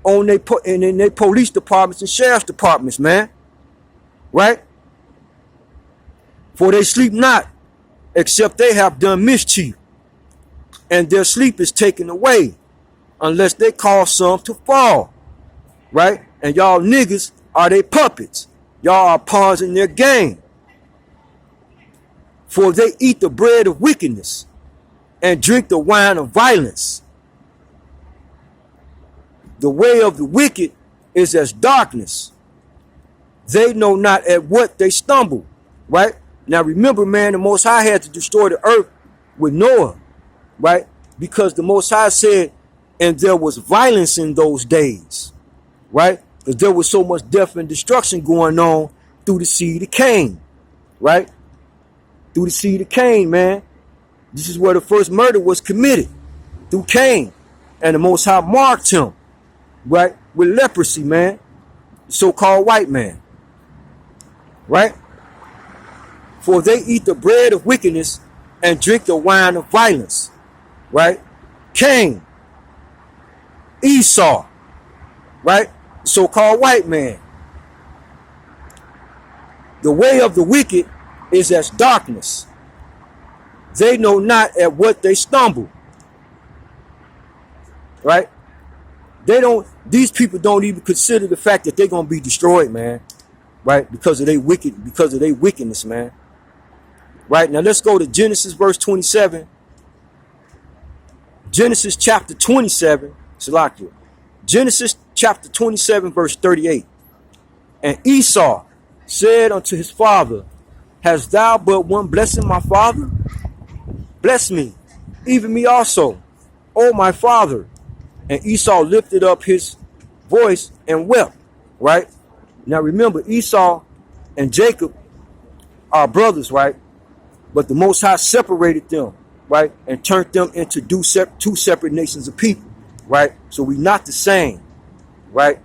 on in their police departments and sheriff's departments, man, right? For they sleep not, except they have done mischief, and their sleep is taken away, unless they cause some to fall, right? And y'all niggas are they puppets. Y'all are pawns in their game. For they eat the bread of wickedness and drink the wine of violence. The way of the wicked is as darkness. They know not at what they stumble, right? Now remember, man, the Most High had to destroy the earth with Noah, right? Because the Most High said, and there was violence in those days, right? Because there was so much death and destruction going on through the seed of Cain, right? through the seed of Cain, man. This is where the first murder was committed, through Cain. And the Most High marked him, right, with leprosy, man. The so-called white man, right? For they eat the bread of wickedness and drink the wine of violence, right? Cain, Esau, right? The so-called white man. The way of the wicked is as darkness. They know not at what they stumble. Right? These people don't even consider the fact that they're gonna be destroyed, man. Right? Because of their wickedness, man. Right? Now let's go to Genesis verse 27. Genesis chapter 27. Salakia. Genesis chapter 27, verse 38. And Esau said unto his father, hast thou but one blessing, my father? Bless me, even me also, O my father. And Esau lifted up his voice and wept, right? Now remember, Esau and Jacob are brothers, right? But the Most High separated them, right? And turned them into two separate nations of people, right? So we not the same, right?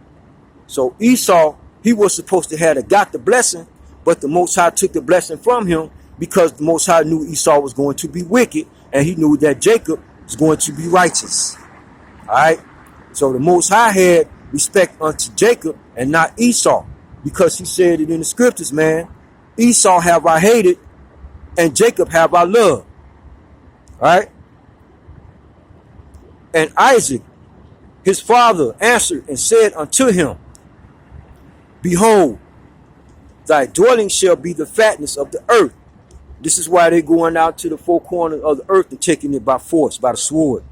So Esau, he was supposed to have got the blessing, but the Most High took the blessing from him because the Most High knew Esau was going to be wicked, and he knew that Jacob was going to be righteous. All right. So the Most High had respect unto Jacob and not Esau, because he said it in the scriptures, man. Esau have I hated, and Jacob have I loved. All right. And Isaac, his father, answered and said unto him, behold, thy dwelling shall be the fatness of the earth. This is why they're going out to the four corners of the earth and taking it by force, by the sword.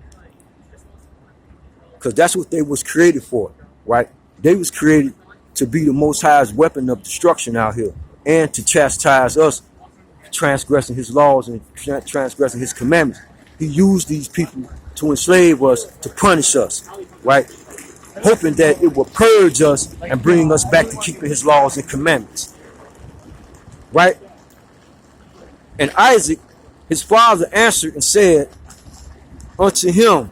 Because that's what they was created for, right? They was created to be the Most High's weapon of destruction out here, and to chastise us transgressing his laws and transgressing his commandments. He used these people to enslave us, to punish us, right? Hoping that it will purge us and bring us back to keeping his laws and commandments, right? And Isaac, his father, answered and said unto him,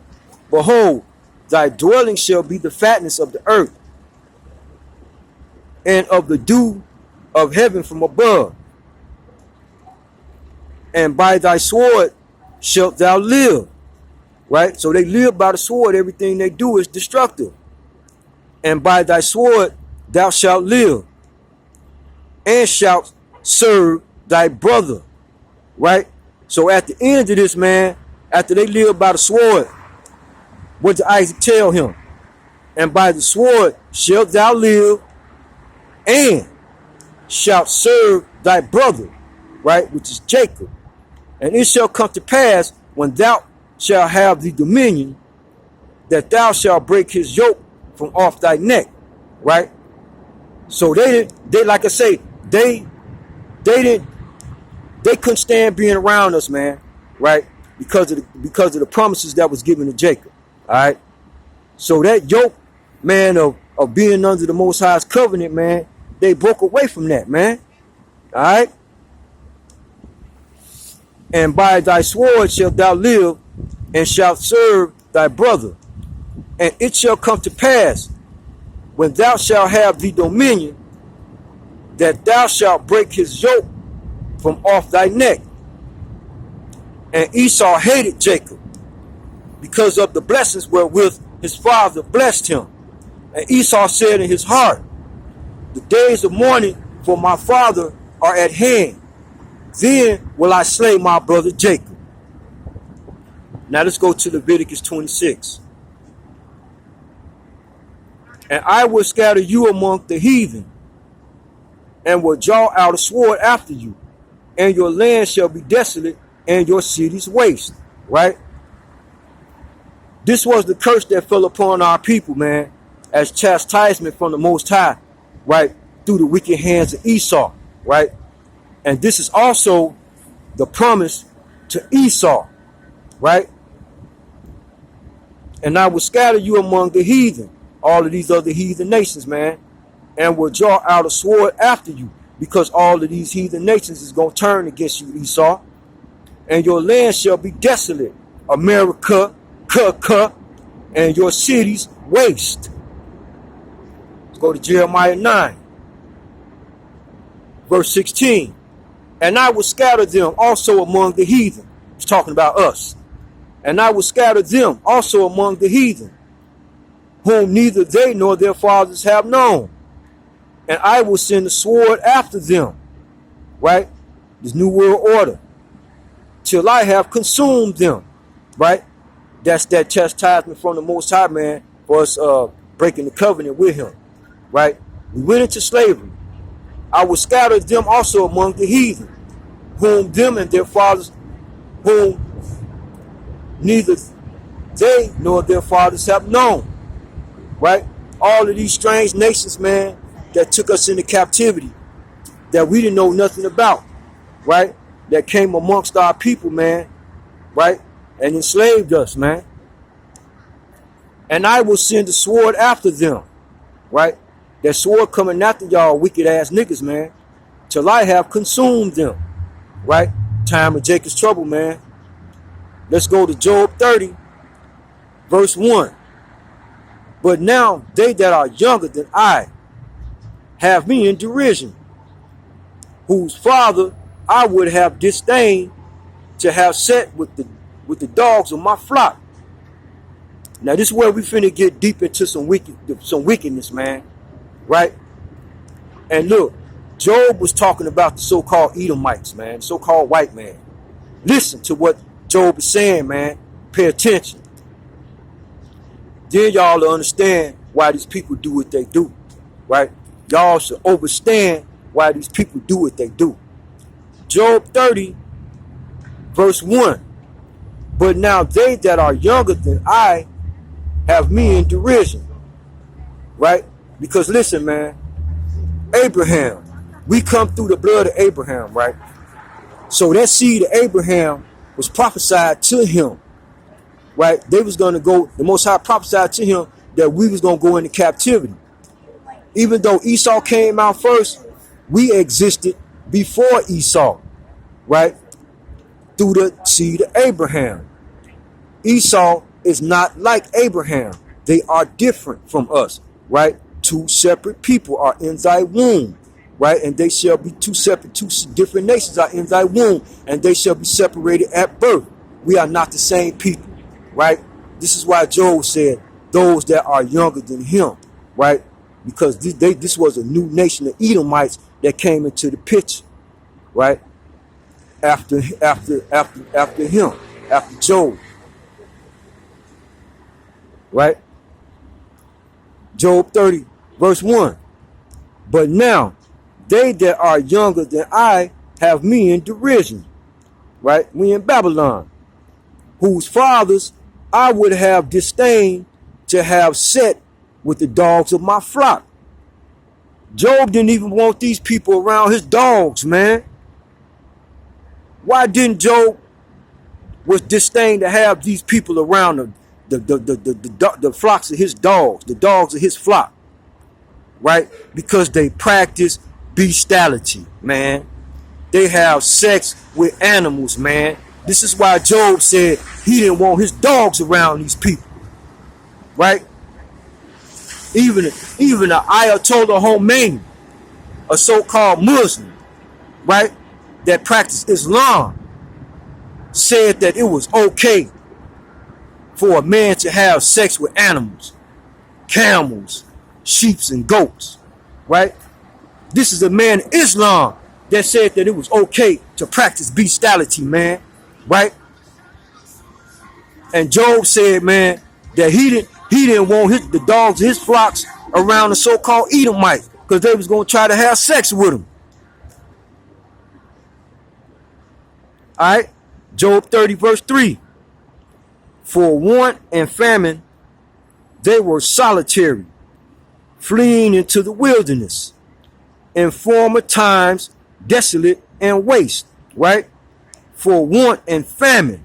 behold, thy dwelling shall be the fatness of the earth, and of the dew of heaven from above. And by thy sword shalt thou live. Right? So they live by the sword. Everything they do is destructive. And by thy sword thou shalt live, and shalt serve thy brother. Right? So at the end of this, man, after they live by the sword, what did Isaac tell him? And by the sword shalt thou live, and shalt serve thy brother, right, which is Jacob. And it shall come to pass, when thou shalt have the dominion, that thou shalt break his yoke from off thy neck, right? So they like I say, they couldn't stand being around us, man, right? Because of the promises that was given to Jacob. All right. So that yoke, man, of being under the Most High's covenant, man, they broke away from that, man. All right. And by thy sword shalt thou live, and shalt serve thy brother. And it shall come to pass, when thou shalt have the dominion, that thou shalt break his yoke from off thy neck. And Esau hated Jacob, because of the blessings wherewith his father blessed him. And Esau said in his heart, the days of mourning for my father are at hand. Then will I slay my brother Jacob. Now let's go to Leviticus 26. And I will scatter you among the heathen, and will draw out a sword after you, and your land shall be desolate, and your cities waste. Right? This was the curse that fell upon our people, man, as chastisement from the Most High, right, through the wicked hands of Esau, right? And this is also the promise to Esau, right? And I will scatter you among the heathen, all of these other heathen nations, man, and will draw out a sword after you, because all of these heathen nations is going to turn against you, Esau, and your land shall be desolate, America, and your cities waste. Let's go to Jeremiah 9, verse 16. And I will scatter them also among the heathen. He's talking about us. And I will scatter them also among the heathen, whom neither they nor their fathers have known. And I will send the sword after them, right? This new world order, till I have consumed them, right? That's that chastisement from the Most High, man, for us breaking the covenant with him, right? We went into slavery. I will scatter them also among the heathen, whom them and their fathers, whom neither they nor their fathers have known, right? All of these strange nations, man, that took us into captivity, that we didn't know nothing about, right? That came amongst our people, man, right? And enslaved us, man. And I will send the sword after them, right? That sword coming after y'all wicked ass niggas, man, till I have consumed them, right? Time of Jacob's trouble, man. Let's go to Job 30, verse 1. But now they that are younger than I have me in derision, whose father I would have disdained to have set with the dogs of my flock. Now this is where we finna get deep into some wickedness, man, right? And look, Job was talking about the so-called Edomites, man, so-called white man. Listen to what Job is saying, man. Pay attention. Then y'all will understand why these people do what they do, right? Y'all should understand why these people do what they do. Job 30, verse 1. But now they that are younger than I have me in derision, right? Because listen, man, Abraham, we come through the blood of Abraham, right? So that seed of Abraham was prophesied to him, right? They was going to go, the Most High prophesied to him that we was going to go into captivity. Even though Esau came out first, we existed before Esau, right? Through the seed of Abraham. Esau is not like Abraham. They are different from us, right? Two separate people are in thy womb, right? And they shall be two different nations are in thy womb, and they shall be separated at birth. We are not the same people, right? This is why Job said, those that are younger than him, right? Because this was a new nation of Edomites that came into the picture, right? After him, after Job, right? Job 30, verse 1. But now they that are younger than I have me in derision, right? We in Babylon, whose fathers I would have disdained to have set with the dogs of my flock. Job didn't even want these people around his dogs, man. Why didn't Job was disdain to have these people around the flocks of his dogs, the dogs of his flock, right? Because they practice bestiality, man. They have sex with animals, man. This is why Job said he didn't want his dogs around these people, right? Even the Ayatollah Khomeini, a so-called Muslim, right, that practiced Islam, said that it was okay for a man to have sex with animals, camels, sheep, and goats, right? This is a man in Islam that said that it was okay to practice bestiality, man, right? And Job said, man, that he didn't want the dogs of his flocks around the so-called Edomites because they was going to try to have sex with him. All right, Job 30, verse 3. For want and famine, they were solitary, fleeing into the wilderness. In former times, desolate and waste, right? For want and famine,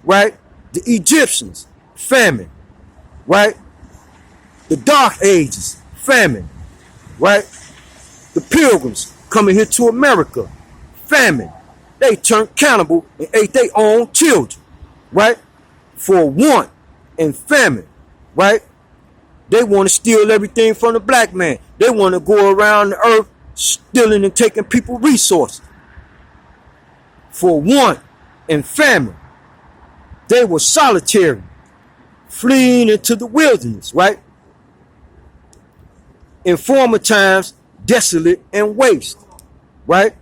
right? The Egyptians, famine, right? The Dark Ages, famine, right? The Pilgrims coming here to America. Famine. They turned cannibal and ate their own children, right? For want and famine, right? They want to steal everything from the black man. They want to go around the earth stealing and taking people's resources. For want and famine. They were solitary, fleeing into the wilderness, right? In former times, desolate and waste, right?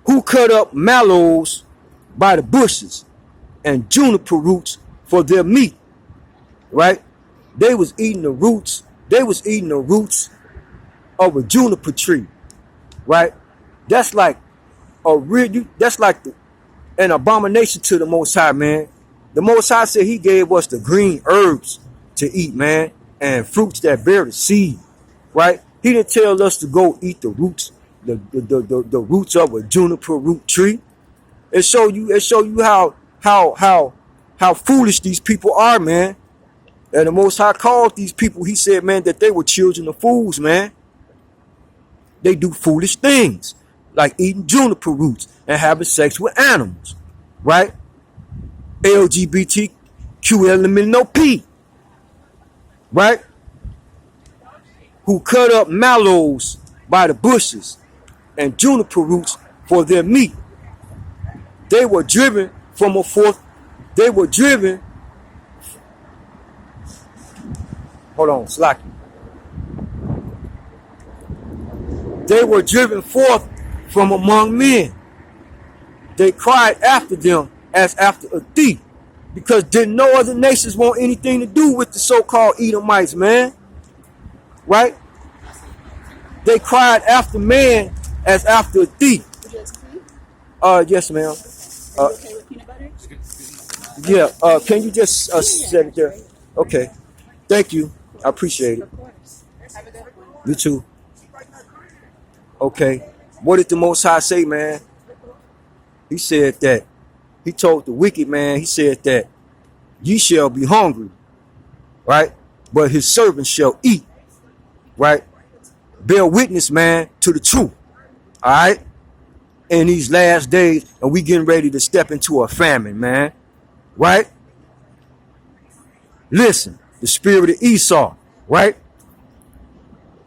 Who cut up mallows by the bushes and juniper roots for their meat, right? They was eating the roots. They was eating the roots of a juniper tree, right? That's like an abomination to the Most High, man. The Most High said he gave us the green herbs to eat, man, and fruits that bear the seed, right? He didn't tell us to go eat the roots, the roots of a juniper root tree. It show you how foolish these people are, man. And the Most High called these people, he said, man, that they were children of fools, man. They do foolish things, like eating juniper roots and having sex with animals, right? LGBTQ right? Who cut up mallows by the bushes and juniper roots for their meat. They were driven from a forth. They were driven. Hold on, slack. They were driven forth from among men. They cried after them as after a thief, because didn't no other nations want anything to do with the so-called Edomites, man. Right? They cried after man as after a thief. Would you like some cream? Yes, ma'am. Are you okay with peanut butter? Yeah. Can you just set it there? Okay. Thank you. I appreciate it. Of course. Have a good one. You too. Okay. What did the Most High say, man? He said that. He told the wicked man, he said that ye shall be hungry, right? But his servants shall eat, right? Bear witness, man, to the truth, all right? In these last days, and we getting ready to step into a famine, man, right? Listen, the spirit of Esau, right?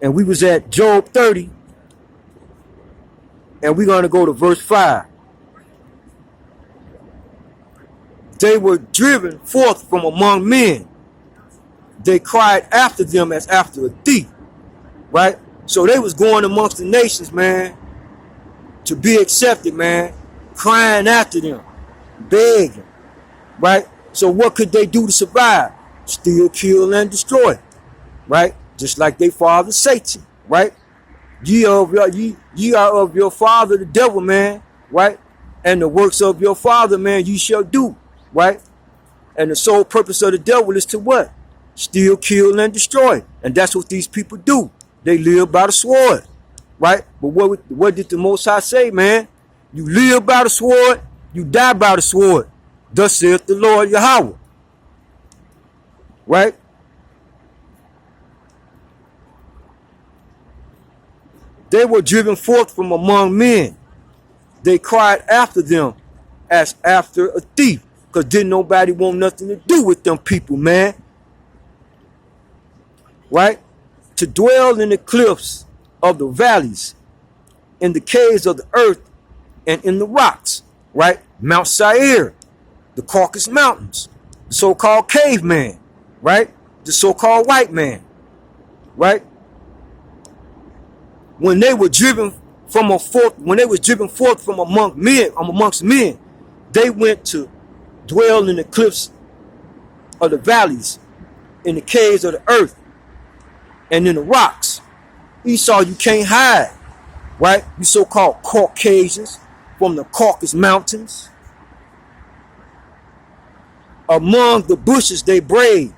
And we was at Job 30, and we're going to go to verse 5. They were driven forth from among men. They cried after them as after a thief, right? So they was going amongst the nations, man, to be accepted, man, crying after them, begging, right? So what could they do to survive? Steal, kill, and destroy, right? Just like their father Satan, right? Ye are of your father the devil, man, right? And the works of your father, man, ye shall do. Right? And the sole purpose of the devil is to what? Steal, kill, and destroy. And that's what these people do. They live by the sword. Right? But what did the Most High say, man? You live by the sword, you die by the sword. Thus saith the Lord Yahweh. Right? They were driven forth from among men. They cried after them as after a thief. Because didn't nobody want nothing to do with them people, man. Right? To dwell in the cliffs of the valleys, in the caves of the earth, and in the rocks. Right? Mount Seir, the Caucasus Mountains, the so-called caveman. Right? The so-called white man. Right? When they were driven forth from amongst men, they went to dwell in the cliffs of the valleys, in the caves of the earth, and in the rocks. Esau, you can't hide, right? You so-called Caucasians from the Caucasus Mountains. Among the bushes they brayed,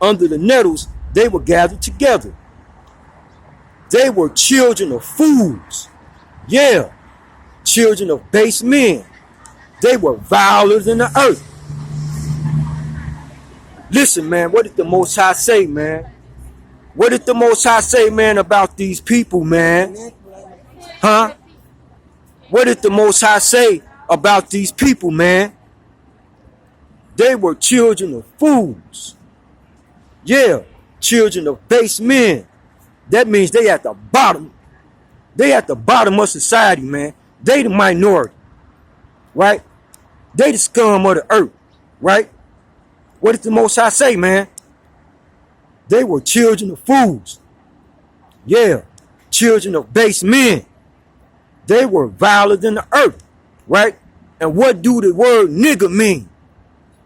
under the nettles they were gathered together. They were children of fools, yeah, children of base men. They were viler than the earth. Listen, man, what did the Most High say, man? What did the Most High say, man, about these people, man? Huh? What did the Most High say about these people, man? They were children of fools. Yeah, children of base men. That means they at the bottom. They at the bottom of society, man. They the minority, right? They the scum of the earth, right? What did the Most High say, man? They were children of fools. Yeah, children of base men. They were viler than the earth, right? And what do the word nigger mean?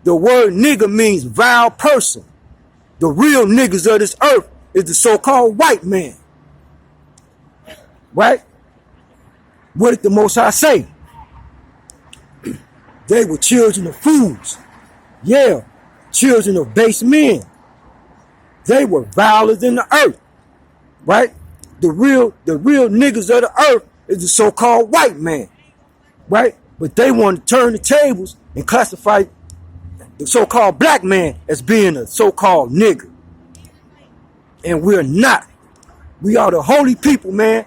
The word nigger means vile person. The real niggas of this earth is the so-called white man. Right? What did the Most High say? They were children of fools. Yeah, children of base men. They were viler than the earth. Right? The real niggas of the earth is the so-called white man. Right? But they want to turn the tables and classify the so-called black man as being a so-called nigger. And we're not. We are the holy people, man,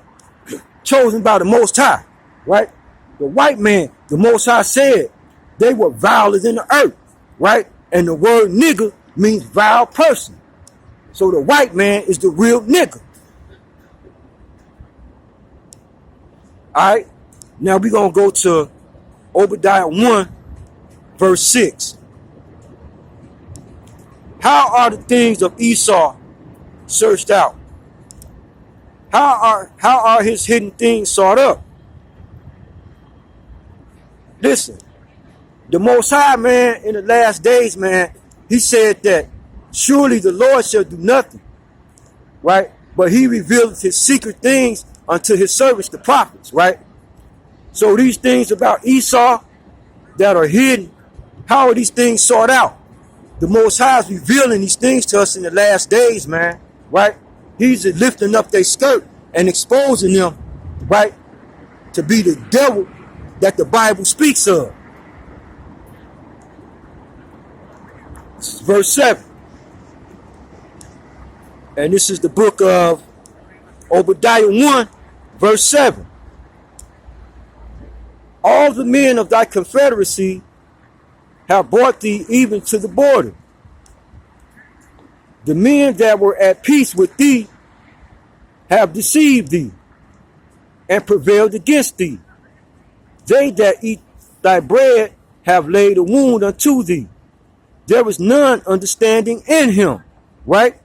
chosen by the Most High, right? The white man, the Most High said they were viler than the earth, right? And the word nigger means vile person. So the white man is the real nigger. All right? Now we're going to go to Obadiah 1, verse 6. How are the things of Esau searched out? How are his hidden things sought up? Listen, the Most High, man, in the last days, man, he said that surely the Lord shall do nothing, right? But he revealed his secret things unto his servants, the prophets, right? So these things about Esau that are hidden, how are these things sought out? The Most High is revealing these things to us in the last days, man, right? He's lifting up their skirt and exposing them, right, to be the devil that the Bible speaks of. This is verse 7. And this is the book of Obadiah 1, verse 7. All the men of thy confederacy have brought thee even to the border. The men that were at peace with thee have deceived thee and prevailed against thee. They that eat thy bread have laid a wound unto thee. There is none understanding in him, right?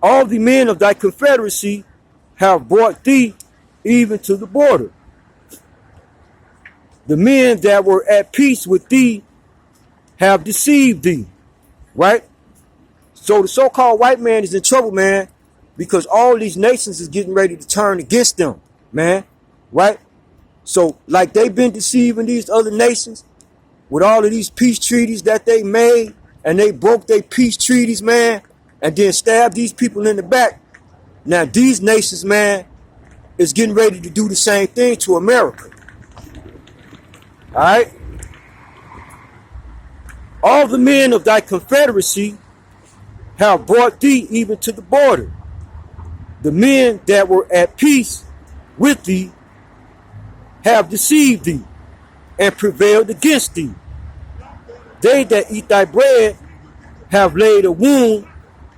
All the men of thy confederacy have brought thee even to the border. The men that were at peace with thee have deceived thee, right? So the so-called white man is in trouble, man, because all these nations is getting ready to turn against them, man, right? So like they've been deceiving these other nations with all of these peace treaties that they made, and they broke their peace treaties, man, and then stabbed these people in the back. Now these nations, man, is getting ready to do the same thing to America. All right? All the men of thy confederacy have brought thee even to the border. The men that were at peace with thee have deceived thee and prevailed against thee. They that eat thy bread have laid a wound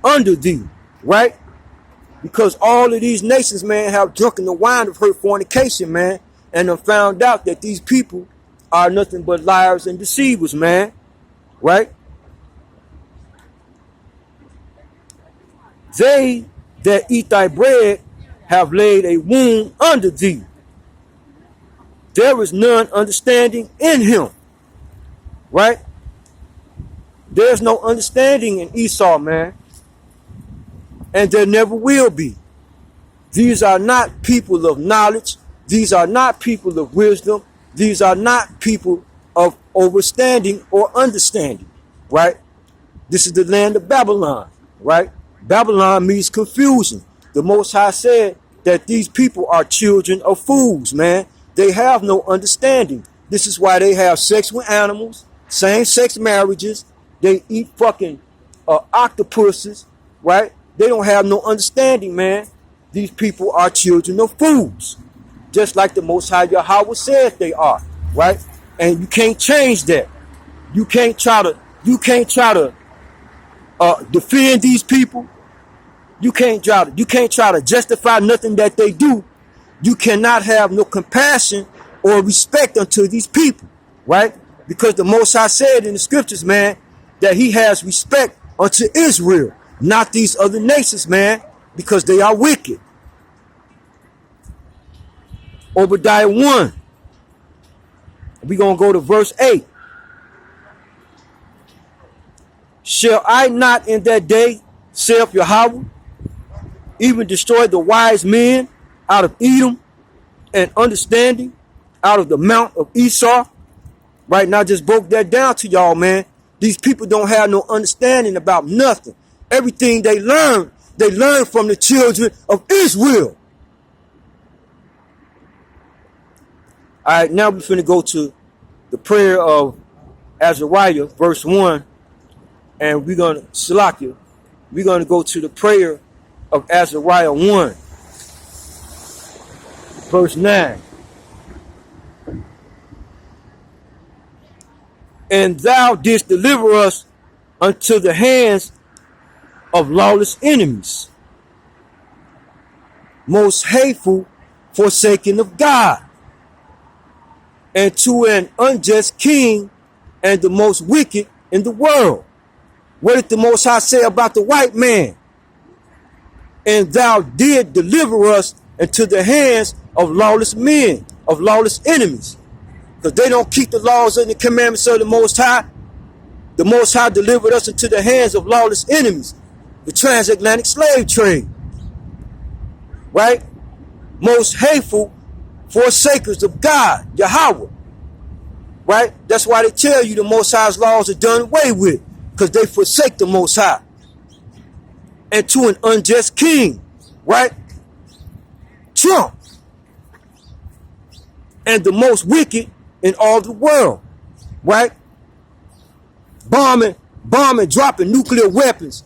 under thee, right? Because all of these nations, man, have drunken the wine of her fornication, man, and have found out that these people are nothing but liars and deceivers, man, right? They that eat thy bread have laid a wound under thee. There is none understanding in him, right? There's no understanding in Esau, man, and there never will be. These are not people of knowledge. These are not people of wisdom. These are not people of overstanding or understanding, right? This is the land of Babylon, right? Babylon means confusion. The Most High said that these people are children of fools, man. They have no understanding. This is why they have sex with animals, same-sex marriages. They eat fucking octopuses, right? They don't have no understanding, man. These people are children of fools, just like the Most High Yahweh said they are, right? And you can't change that. You can't try to defend these people. You can't try to justify nothing that they do. You cannot have no compassion or respect unto these people, right? Because the Most High said in the scriptures, man, that he has respect unto Israel, not these other nations, man, because they are wicked. Obadiah 1. We're going to go to verse 8. Shall I not in that day, saith Yahweh, even destroy the wise men out of Edom and understanding out of the mount of Esau? Right now, I just broke that down to y'all, man. These people don't have no understanding about nothing. Everything they learn from the children of Israel. All right, now we're finna go to the prayer of Azariah, verse 1. And we're going to, Salakia, we're going to go to the prayer of Azariah 1, verse 9. And thou didst deliver us unto the hands of lawless enemies, most hateful, forsaken of God, and to an unjust king and the most wicked in the world. What did the Most High say about the white man? And thou did deliver us into the hands of lawless men, of lawless enemies. Because they don't keep the laws and the commandments of the Most High. The Most High delivered us into the hands of lawless enemies. The transatlantic slave trade. Right? Most hateful forsakers of God, Yahweh. Right? That's why they tell you the Most High's laws are done away with. Because they forsake the Most High. And to an unjust king, right? Trump. And the most wicked in all the world, right? Bombing, dropping nuclear weapons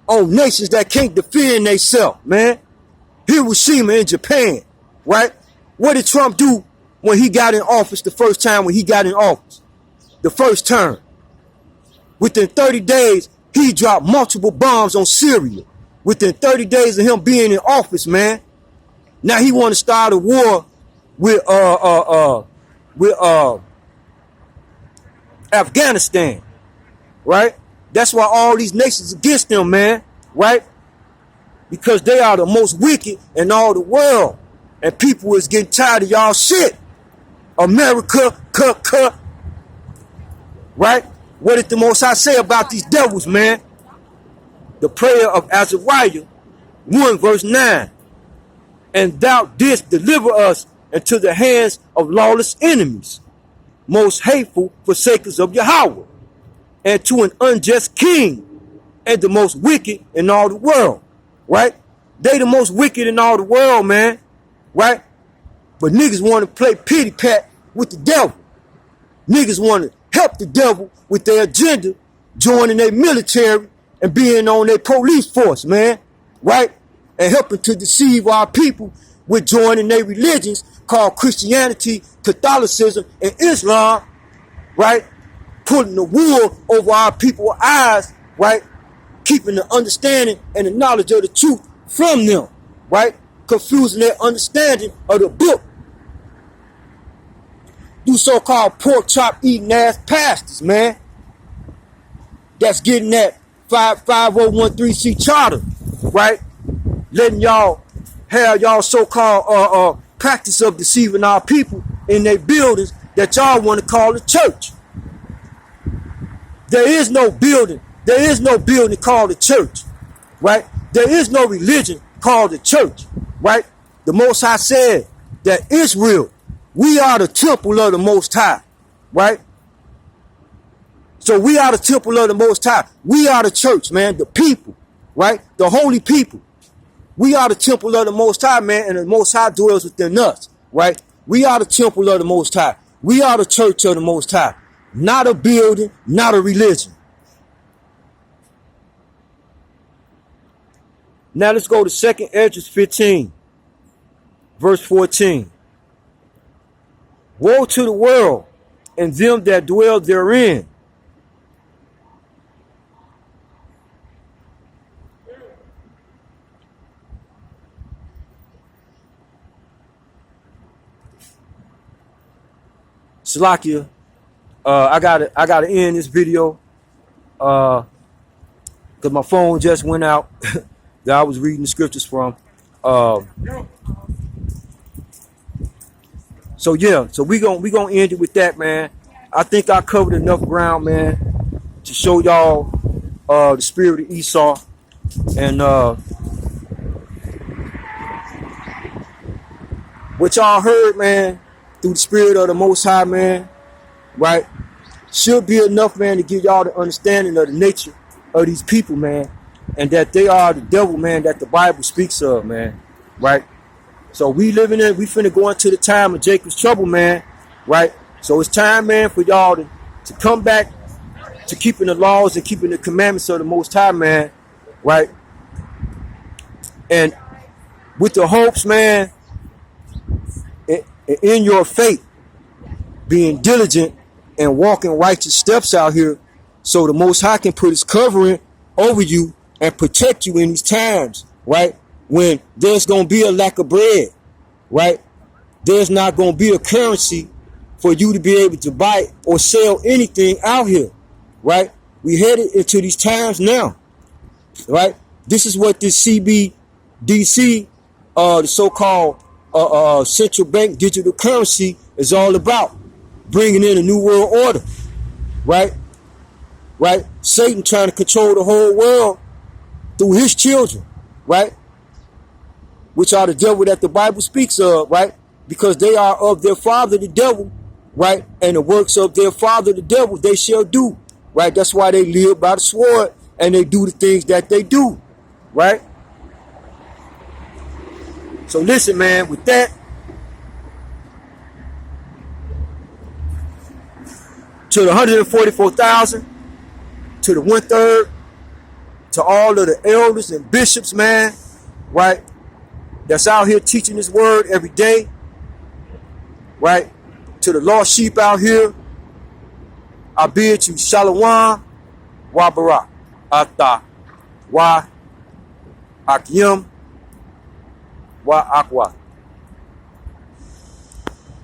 on nations that can't defend themselves, man. Hiroshima in Japan, right? What did Trump do when he got in office the first time when he got in office? The first term. Within 30 days, he dropped multiple bombs on Syria. Within 30 days of him being in office, man. Now he want to start a war with Afghanistan, right? That's why all these nations against them, man, right? Because they are the most wicked in all the world. And people is getting tired of y'all shit. America, right? What did the Most High say about these devils, man? The prayer of Azariah 1 verse 9. And thou didst deliver us into the hands of lawless enemies, most hateful forsakers of Yahweh, and to an unjust king, and the most wicked in all the world, right? They the most wicked in all the world, man, right? But niggas want to play pity pat with the devil. Niggas want to help the devil with their agenda, joining their military and being on their police force, man, right? And helping to deceive our people with joining their religions called Christianity, Catholicism, and Islam, right? Putting the wool over our people's eyes, right? Keeping the understanding and the knowledge of the truth from them, right? Confusing their understanding of the book. You so-called pork chop eating ass pastors, man. That's getting that 5013C charter, right? Letting y'all have y'all so-called practice of deceiving our people in their buildings that y'all want to call a church. There is no building. There is no building called a church, right? There is no religion called a church, right? The Most High said that Israel, we are the temple of the Most High, right? So we are the temple of the Most High. We are the church, man, the people, right? The holy people. We are the temple of the Most High, man, and the Most High dwells within us, right? We are the temple of the Most High. We are the church of the Most High. Not a building, not a religion. Now let's go to 2nd Esdras 15, verse 14. Woe to the world and them that dwell therein. Salakia, I gotta end this video because my phone just went out that I was reading the scriptures from. So yeah, so we gonna end it with that, man. I think I covered enough ground, man, to show y'all the spirit of Esau and what y'all heard, man, through the spirit of the Most High, man, right? Should be enough, man, to give y'all the understanding of the nature of these people, man, and that they are the devil, man, that the Bible speaks of, man, right? So we finna go into the time of Jacob's trouble, man, right? So it's time, man, for y'all to come back to keeping the laws and keeping the commandments of the Most High, man, right? And with the hopes, man, in your faith, being diligent and walking righteous steps out here, so the Most High can put his covering over you and protect you in these times, right? When there's going to be a lack of bread, right? There's not going to be a currency for you to be able to buy or sell anything out here, right? We headed into these times now, right? This is what this CBDC, the so-called central bank digital currency is all about, bringing in a new world order, right? Right? Satan trying to control the whole world through his children, right? Which are the devil that the Bible speaks of, right? Because they are of their father, the devil, right? And the works of their father, the devil, they shall do, right? That's why they live by the sword and they do the things that they do, right? So listen, man, with that, to the 144,000, to the 1/3, to all of the elders and bishops, man, right, that's out here teaching this word every day, right, to the lost sheep out here, I bid you shalom, wa barak, ata, wa akyim, wa akwa.